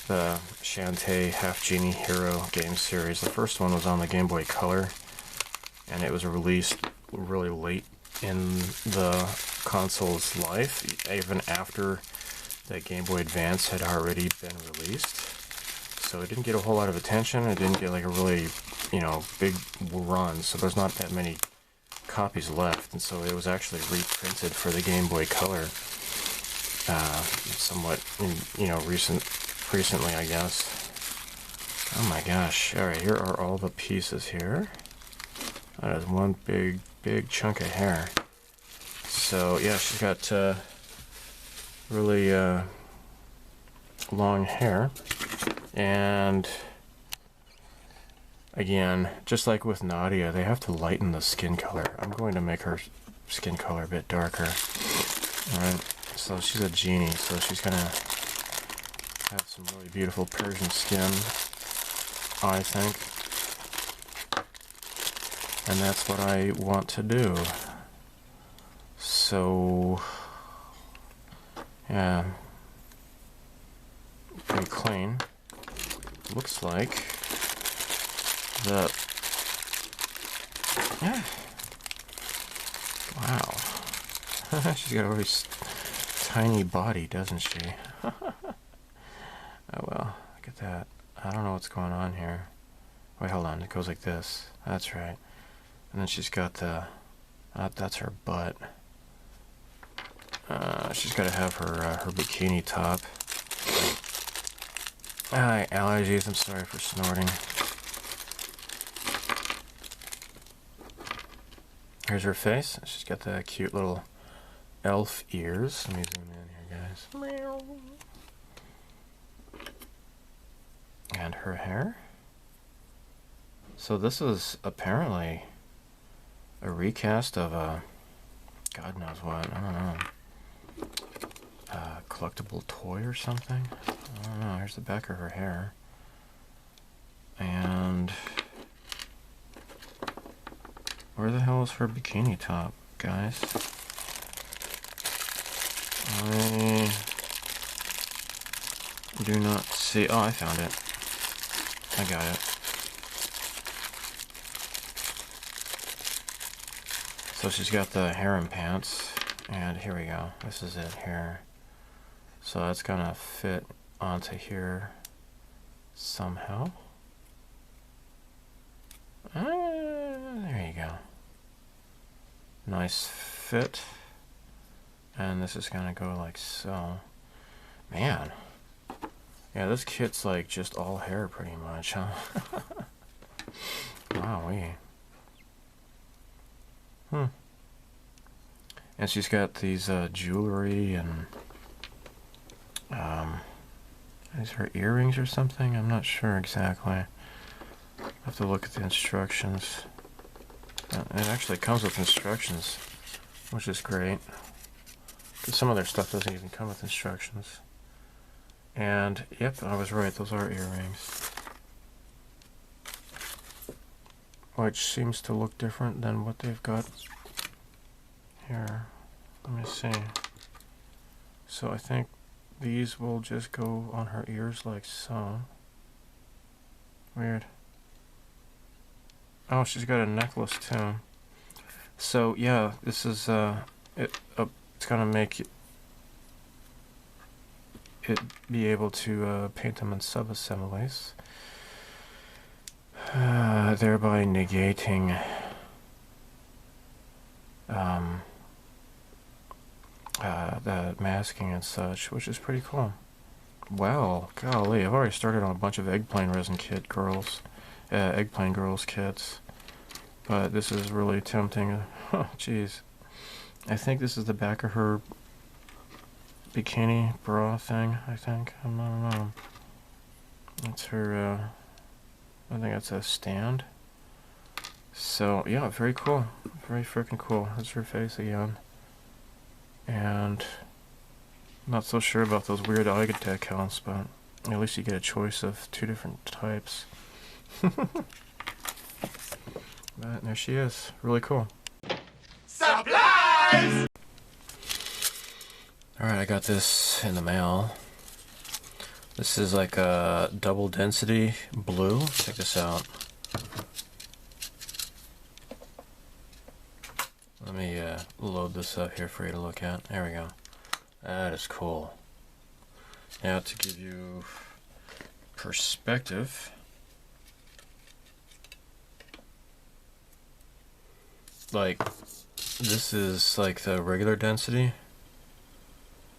The Shantae Half Genie Hero game series. The first one was on the Game Boy Color, and it was released really late in the console's life, even after the Game Boy Advance had already been released. So it didn't get a whole lot of attention. It didn't get like a really, you know, big run. So there's not that many copies left, and so it was actually reprinted for the Game Boy Color, somewhat, you know, recently, I guess. Oh my gosh! All right, here are all the pieces here. That is one big chunk of hair. So yeah, she's got really long hair, and again, just like with Nadia, they have to lighten the skin color. I'm going to make her skin color a bit darker. Alright, so she's a genie, so she's gonna have some really beautiful Persian skin, I think. And that's what I want to do. So, yeah. Pretty clean. Looks like the, yeah. Wow. She's got a very tiny body, doesn't she? Oh well, look at that. I don't know what's going on here. Wait, hold on. It goes like this. That's right. And then she's got the, that's her butt. She's got to have her bikini top. Allergies. I'm sorry for snorting. Here's her face. She's got the cute little elf ears. Let me zoom in here, guys. And her hair. So this is apparently a recast of a, God knows what, I don't know, a collectible toy or something? I don't know. Here's the back of her hair. And where the hell is her bikini top, guys? Do not see. Oh, I found it. I got it. So she's got the harem pants, and here we go. This is it here. So that's gonna fit onto here somehow. There you go. Nice fit. And this is gonna go like so. Man. Yeah, this kit's like just all hair pretty much, huh? Wowee. And she's got these jewelry and these are earrings or something? I'm not sure exactly. I have to look at the instructions. It actually comes with instructions, which is great. Because some of their stuff doesn't even come with instructions. And, yep, I was right, those are earrings. Which seems to look different than what they've got here. Let me see. So I think these will just go on her ears like so. Weird. Oh, she's got a necklace too. So yeah, this is it's gonna make it be able to paint them in sub-assemblies, thereby negating the masking and such, which is pretty cool. Wow, golly, I've already started on a bunch of eggplane girls kits, but this is really tempting. Oh, jeez. I think this is the back of her bikini bra thing, I think. I don't know. That's her, I think that's a stand. So, yeah, very cool. Very freaking cool. That's her face again. And I'm not so sure about those weird eye decals, but at least you get a choice of 2 different types. But there she is. Really cool. Supplies! Alright, I got this in the mail. This is like a double density blue. Check this out. Let me load this up here for you to look at. There we go. That is cool. Now to give you perspective, like this is like the regular density.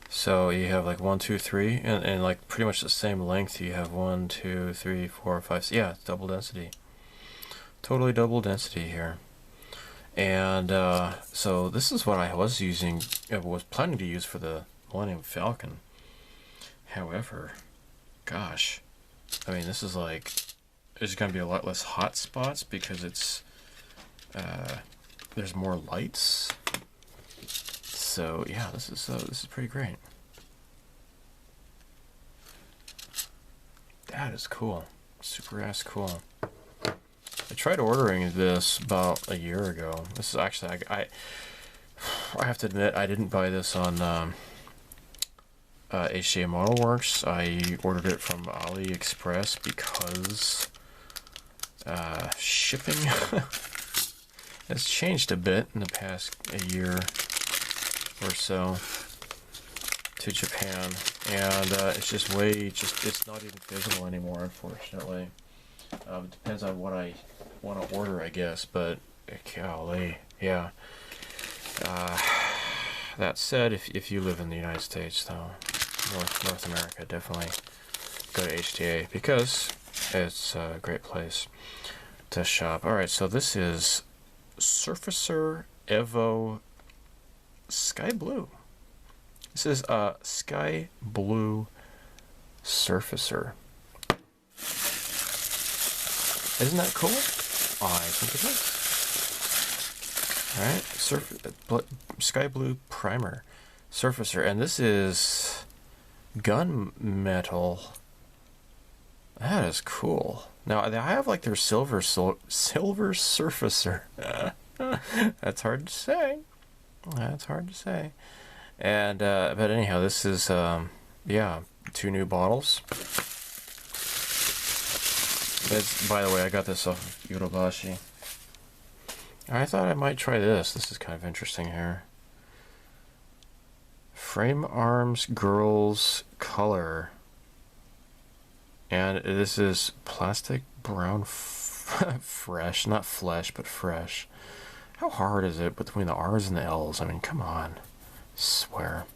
So you have like 1, 2, 3, and like pretty much the same length. You have 1, 2, 3, 4, 5. Yeah, it's double density. Totally double density here. And so this is what I was using. I was planning to use for the Millennium Falcon. However, gosh, I mean, this is like there's going to be a lot less hot spots because it's there's more lights. So yeah, this is pretty great. That is cool, super ass cool. I tried ordering this about a year ago. This is actually I have to admit I didn't buy this on HCA Model Works. I ordered it from AliExpress because shipping has changed a bit in the past a year or so to Japan, and it's just it's not even visible anymore, unfortunately. It depends on what I want to order, I guess, but golly, yeah. That said, if you live in the United States, though, North America, definitely go to HTA because it's a great place to shop. Alright, so this is Surfacer Evo Sky Blue. This is a Sky Blue Surfacer. Isn't that cool? I think it is. Alright, Sky Blue Primer Surfacer, and this is gunmetal. That is cool. Now I have like their silver surfacer. That's hard to say. That's hard to say. And but anyhow, this is yeah, 2 new bottles. By the way, I got this off of Yodobashi. I thought I might try this. This is kind of interesting here. Frame Arms Girls Color. And this is plastic brown fresh. Not flesh, but fresh. How hard is it between the R's and the L's? I mean, come on. Swear.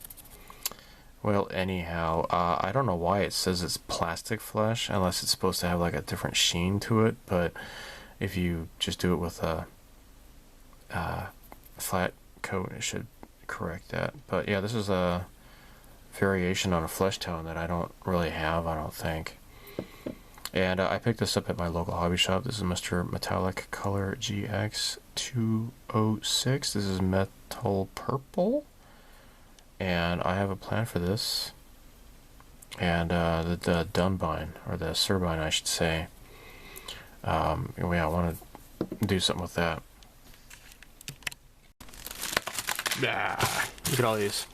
Well, anyhow, I don't know why it says it's plastic flesh, unless it's supposed to have like a different sheen to it, but if you just do it with a flat coat, it should correct that. But yeah, this is a variation on a flesh tone that I don't really have, I don't think. And I picked this up at my local hobby shop. This is Mr. Metallic Color GX 206. This is metal purple. And I have a plan for this. And the Dunbine, or the Surbine, I should say. Yeah, I want to do something with that. Look at all these.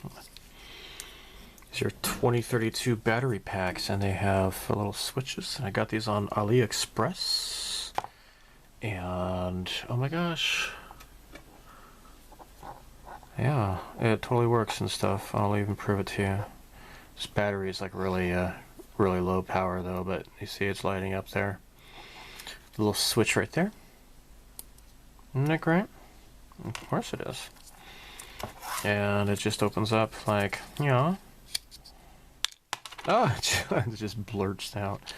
These are 2032 battery packs, and they have little switches. And I got these on AliExpress. And, oh my gosh. Yeah, it totally works and stuff. I'll even prove it to you. This battery is like really low power though, but you see it's lighting up there. A little switch right there. Isn't that great? Of course it is. And it just opens up like, yeah. Oh, it just blurts out.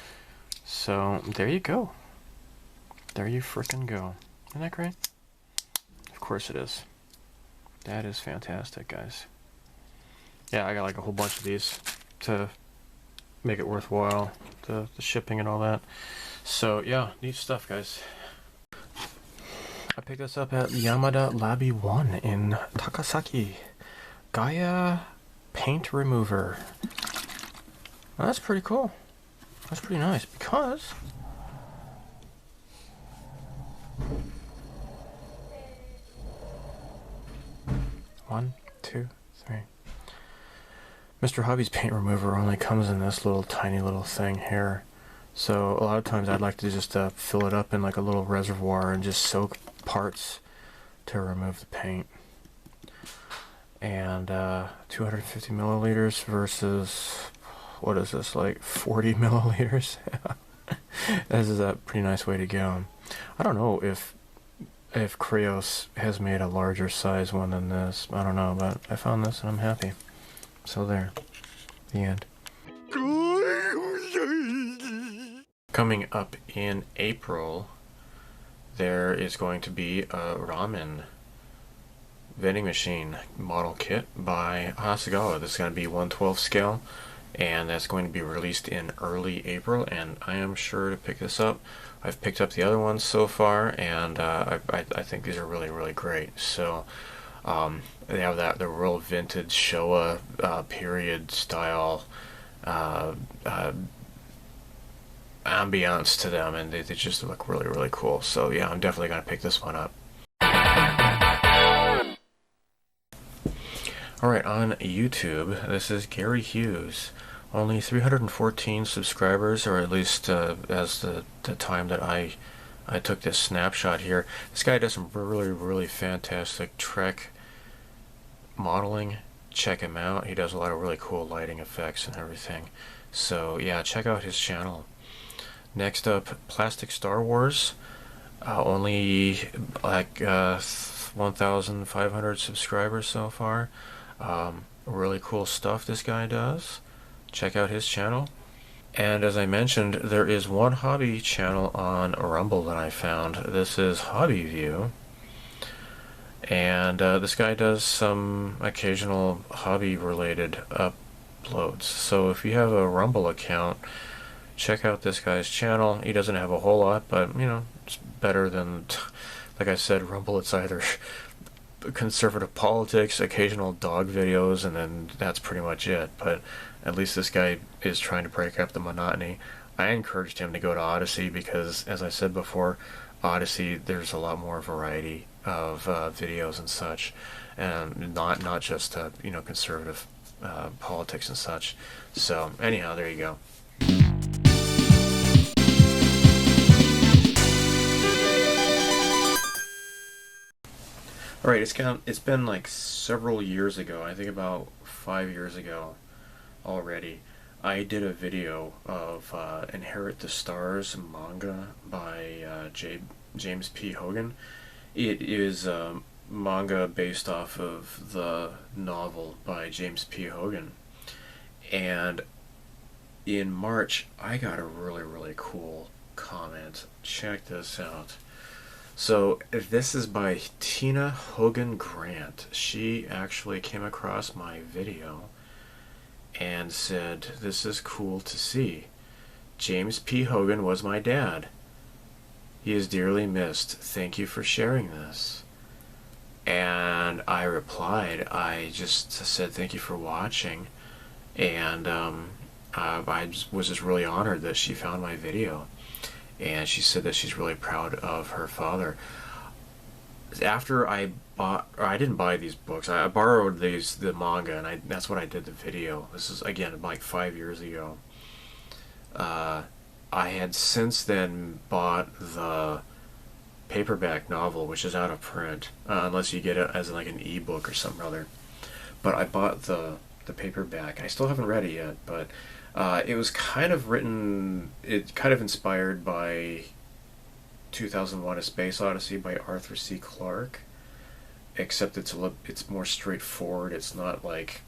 So, there you go. There you frickin' go. Isn't that great? Of course it is. That is fantastic, guys. Yeah, I got like a whole bunch of these to make it worthwhile, the shipping and all that. So, yeah, neat stuff, guys. I picked this up at Yamada Labby 1 in Takasaki. Gaia Paint Remover. Now, that's pretty cool. That's pretty nice because... One, two, three. Mr. Hobby's paint remover only comes in this little tiny little thing here. So a lot of times I'd like to just fill it up in like a little reservoir and just soak parts to remove the paint. And 250 milliliters versus, what is this, like 40 milliliters? This is a pretty nice way to go. I don't know if Krios has made a larger size one than this. I don't know, but I found this and I'm happy. So there. The end. Coming up in April, there is going to be a Ramen vending machine model kit by Hasagawa. This is going to be 1/12 scale, and that's going to be released in early April, and I am sure to pick this up. I've picked up the other ones so far, and I think these are really, really great. So they have the real vintage Showa period style ambiance to them, and they just look really, really cool. So yeah, I'm definitely going to pick this one up. Alright, on YouTube, this is Gary Hughes. Only 314 subscribers, or at least as the time that I took this snapshot here. This guy does some really, really fantastic Trek modeling. Check him out. He does a lot of really cool lighting effects and everything. So yeah, check out his channel. Next up, Plastic Star Wars. Only like 1,500 subscribers so far. Really cool stuff this guy does. Check out his channel. And as I mentioned, there is one hobby channel on Rumble that I found. This is Hobby View. And this guy does some occasional hobby related uploads. So if you have a Rumble account, check out this guy's channel. He doesn't have a whole lot, but you know, it's better than, like I said, Rumble. It's either conservative politics, occasional dog videos, and then that's pretty much it. But at least this guy is trying to break up the monotony. I encouraged him to go to Odysee because, as I said before, Odysee, there's a lot more variety of videos and such, and not just you know, conservative politics and such. So anyhow, there you go. Alright, it's been like several years ago, I think about 5 years ago already. I did a video of Inherit the Stars manga by James P. Hogan. It is manga based off of the novel by James P. Hogan. And in March, I got a really, really cool comment. Check this out. So this is by Tina Hogan Grant. She actually came across my video and said, "This is cool to see. James P. Hogan was my dad. He is dearly missed. Thank you for sharing this." And I replied, I just said thank you for watching, and I was just really honored that she found my video. And she said that she's really proud of her father. After I didn't buy these books. I borrowed the manga, and that's what I did the video. This is, again, like 5 years ago. I had since then bought the paperback novel, which is out of print, unless you get it as like an ebook or something or other. But I bought the paperback. I still haven't read it yet, but it was kind of inspired by 2001: A Space Odyssey by Arthur C. Clarke, except it's more straightforward. It's not like,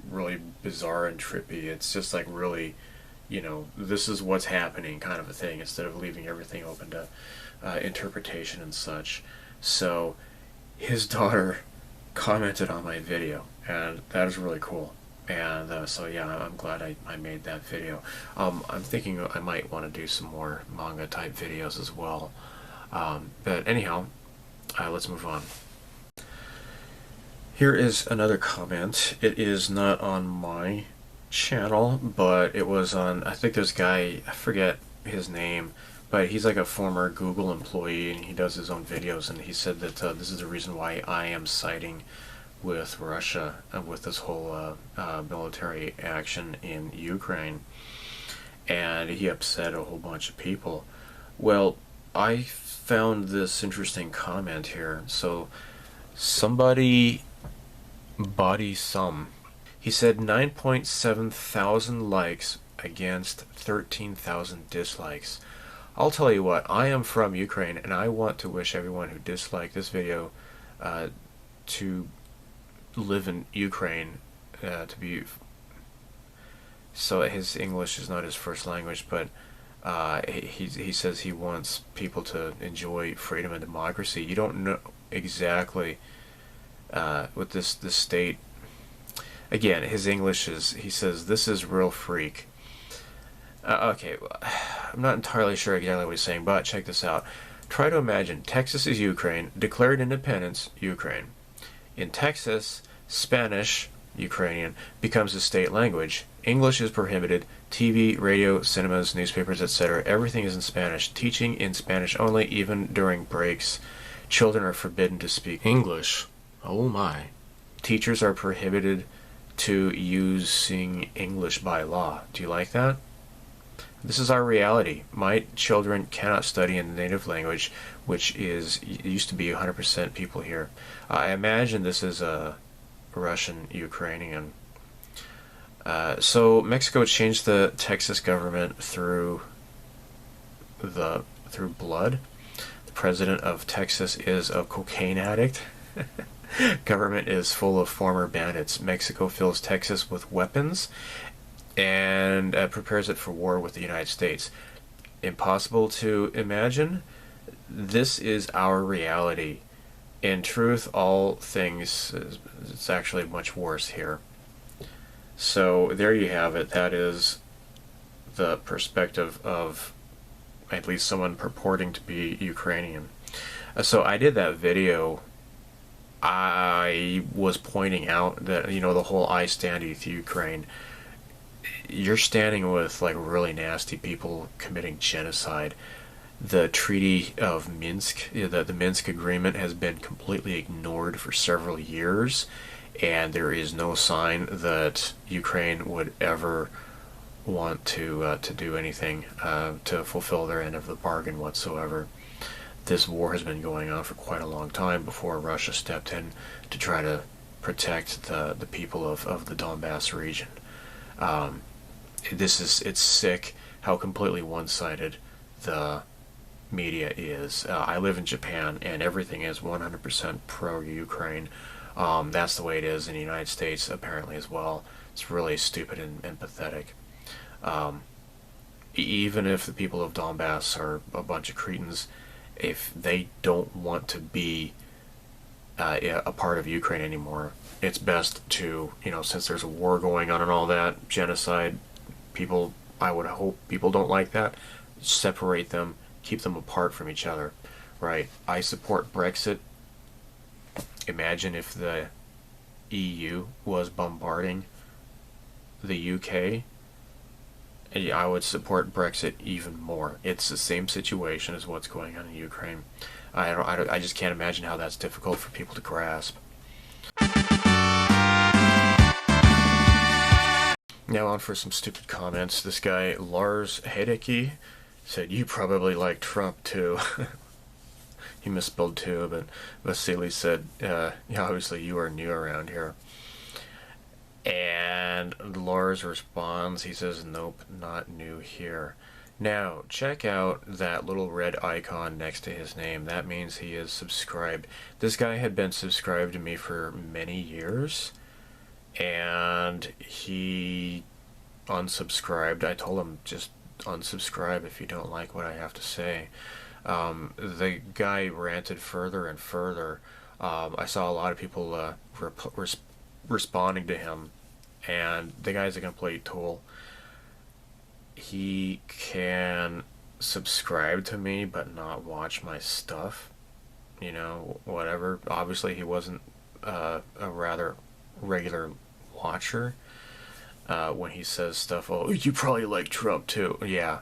really bizarre and trippy. It's just like really, this is what's happening kind of a thing, instead of leaving everything open to interpretation and such. So his daughter commented on my video, and that is really cool. And so yeah, I'm glad I made that video. I'm thinking I might want to do some more manga type videos as well. But anyhow, let's move on. Here is another comment. It is not on my channel, but it was on, I think this guy, I forget his name, but he's like a former Google employee, and he does his own videos, and he said that this is the reason why I am siding with Russia with this whole military action in Ukraine, and he upset a whole bunch of people. Well, I found this interesting comment here. So somebody, Body Some, he said 9.7 thousand likes against 13,000 dislikes. I'll tell you what, I am from Ukraine, and I want to wish everyone who disliked this video to live in Ukraine, to be, so his English is not his first language, but he says he wants people to enjoy freedom and democracy. You don't know exactly with this state. Again, his English is, he says, "This is real freak." Okay, I'm not entirely sure exactly what he's saying, but check this out. Try to imagine Texas is Ukraine, declared independence, Ukraine. In Texas, Spanish, Ukrainian, becomes the state language. English is prohibited. TV, radio, cinemas, newspapers, etc. Everything is in Spanish. Teaching in Spanish only, even during breaks. Children are forbidden to speak English. Oh my. Teachers are prohibited to using English by law. Do you like that? This is our reality. My children cannot study in the native language, which is, it used to be 100% people here. I imagine this is a Russian Ukrainian. So Mexico changed the Texas government through blood. The president of Texas is a cocaine addict. Government is full of former bandits. Mexico fills Texas with weapons and prepares it for war with the United States. Impossible to imagine? This is our reality. In truth, all things, it's actually much worse here. So there you have it. That is the perspective of at least someone purporting to be Ukrainian. So I did that video. I was pointing out that, the whole "I stand with Ukraine." You're standing with like really nasty people committing genocide. The Treaty of Minsk, the Minsk Agreement, has been completely ignored for several years, and there is no sign that Ukraine would ever want to do anything to fulfill their end of the bargain whatsoever. This war has been going on for quite a long time before Russia stepped in to try to protect the people of the Donbass region. It's sick how completely one-sided the media is. I live in Japan, and everything is 100% pro-Ukraine. That's the way it is in the United States, apparently, as well. It's really stupid and pathetic. Even if the people of Donbass are a bunch of cretins, if they don't want to be a part of Ukraine anymore, it's best to, since there's a war going on and all that, genocide, people, I would hope people don't like that, separate them, keep them apart from each other, right? I support Brexit. Imagine if the EU was bombarding the UK. I would support Brexit even more. It's the same situation as what's going on in Ukraine. I just can't imagine how that's difficult for people to grasp. Now on for some stupid comments. This guy, Lars Hedeke, said, "You probably like Trump too." He misspelled too, but Vasily said, "Yeah, obviously you are new around here." And Lars responds, he says, "Nope, not new here." Now, check out that little red icon next to his name. That means he is subscribed. This guy had been subscribed to me for many years, and he unsubscribed. I told him, just unsubscribe if you don't like what I have to say. The guy ranted further and further. I saw a lot of people responding to him, and the guy's a complete tool. He can subscribe to me but not watch my stuff, whatever. Obviously he wasn't a rather regular watcher. When he says stuff, "Oh, you probably like Trump too." Yeah,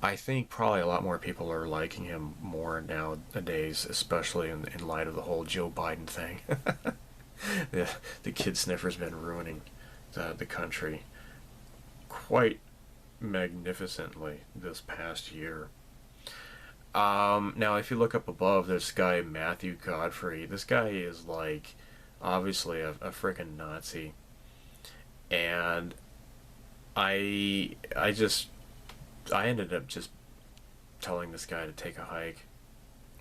I think probably a lot more people are liking him more nowadays, especially in light of the whole Joe Biden thing. The kid sniffer's been ruining the country quite magnificently this past year. Now, if you look up above, this guy Matthew Godfrey, this guy is like obviously a freaking Nazi, and I ended up just telling this guy to take a hike.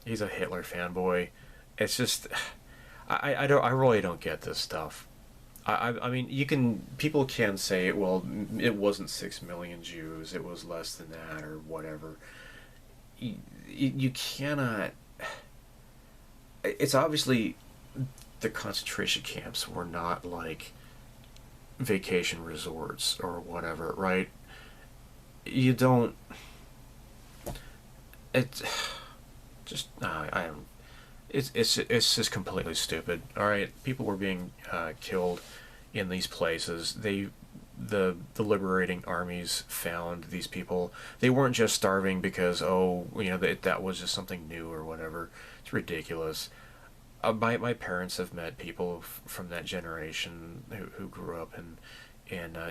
He's a Hitler fanboy. It's just I really don't get this stuff. I mean, people can say, well, it wasn't 6 million Jews, it was less than that, or whatever. You cannot. It's obviously the concentration camps were not like vacation resorts or whatever, right? You don't. It's just I don't. It's just completely stupid. All right, people were being killed in these places. The liberating armies found these people. They weren't just starving because that was just something new or whatever. It's ridiculous. My parents have met people from that generation who grew up in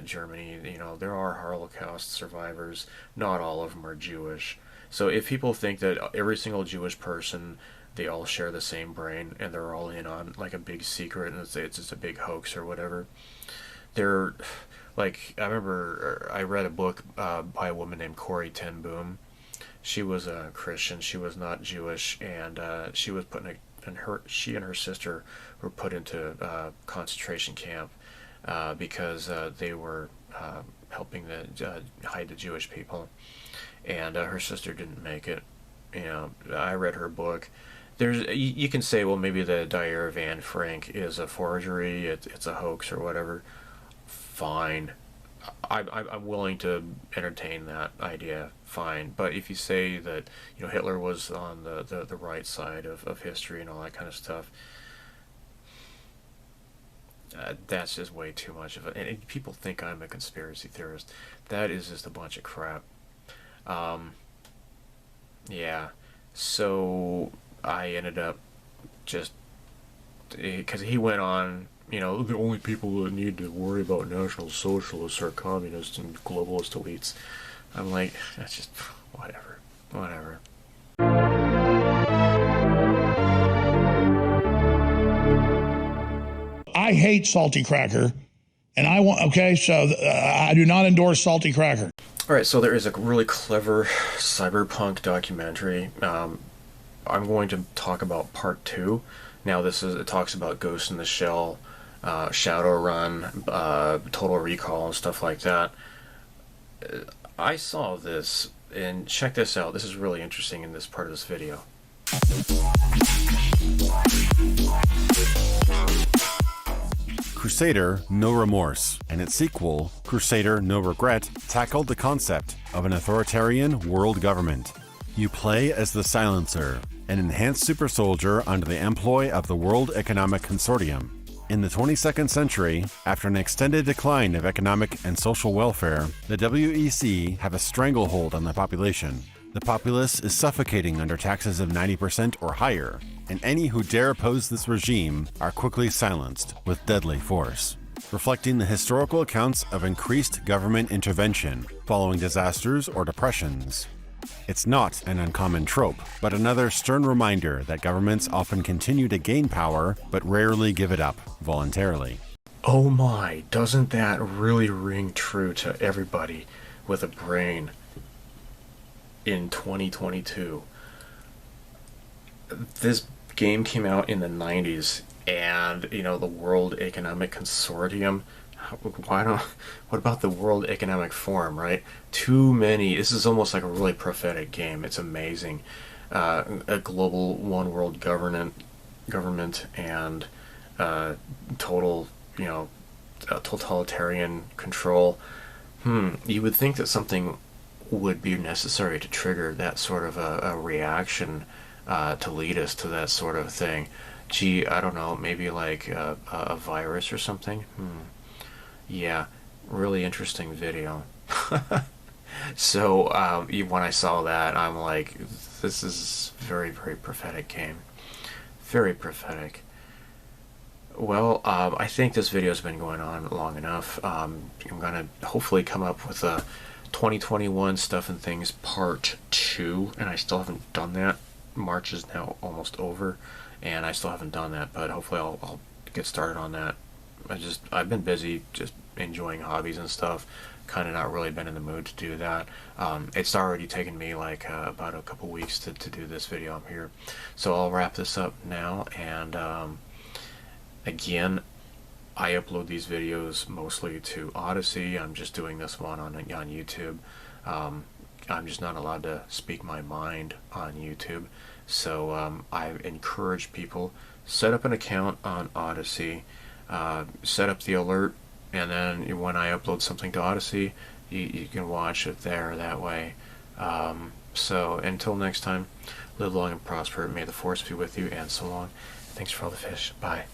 Germany. There are Holocaust survivors. Not all of them are Jewish. So if people think that every single Jewish person, they all share the same brain and they're all in on like a big secret and it's just a big hoax or whatever, they're like, I remember I read a book by a woman named Corrie ten Boom. She was a Christian. She was not Jewish, and she was she and her sister were put into concentration camp because they were helping hide the Jewish people, and her sister didn't make it. I read her book. You can say, well, maybe the Diary of Anne Frank is a forgery, it's a hoax or whatever. Fine, I'm willing to entertain that idea. Fine, but if you say that Hitler was on the right side of history and all that kind of stuff, that's just way too much of it. And people think I'm a conspiracy theorist. That is just a bunch of crap. Yeah, so I ended up just, because he went on You know, the only people that need to worry about National Socialists are communists and globalist elites. I'm like, that's just, whatever. Whatever. I hate salty cracker, and I want, okay, so I do not endorse salty cracker. Alright, so there is a really clever cyberpunk documentary. I'm going to talk about part 2. Now it talks about Ghost in the Shell, Shadowrun, Total Recall, and stuff like that. I saw this, and check this out. This is really interesting in this part of this video. Crusader No Remorse and its sequel, Crusader No Regret, tackled the concept of an authoritarian world government. You play as the Silencer, an enhanced super soldier under the employ of the World Economic Consortium. In the 22nd century, after an extended decline of economic and social welfare, the WEC have a stranglehold on the population. The populace is suffocating under taxes of 90% or higher, and any who dare oppose this regime are quickly silenced with deadly force, reflecting the historical accounts of increased government intervention following disasters or depressions. It's not an uncommon trope, but another stern reminder that governments often continue to gain power, but rarely give it up voluntarily. Oh my, doesn't that really ring true to everybody with a brain in 2022? This game came out in the 90s, and, you know, the World Economic Consortium, what about the World Economic Forum, right? Too many. This is almost like a really prophetic game. It's amazing. A global one world government and total, you know, totalitarian control. You would think that something would be necessary to trigger that sort of a reaction to lead us to that sort of thing. Gee, I don't know, maybe like a virus or something? Yeah, really interesting video. So when I saw that, I'm like, this is very, very prophetic game. Very prophetic. Well, I think this video's been going on long enough. I'm gonna hopefully come up with a 2021 Stuff and Things Part 2, and I still haven't done that. March is now almost over, and I still haven't done that, but hopefully I'll get started on that. I've been busy just enjoying hobbies and stuff, kind of not really been in the mood to do that. It's already taken me like about a couple weeks to do this video. I'm here, so I'll wrap this up now, and again, I upload these videos mostly to Odysee. I'm just doing this one on YouTube. I'm just not allowed to speak my mind on YouTube, so I encourage people, set up an account on Odysee, set up the alert, and then when I upload something to Odysee, you can watch it there that way. So until next time, live long and prosper. May the force be with you, and so long. Thanks for all the fish. Bye.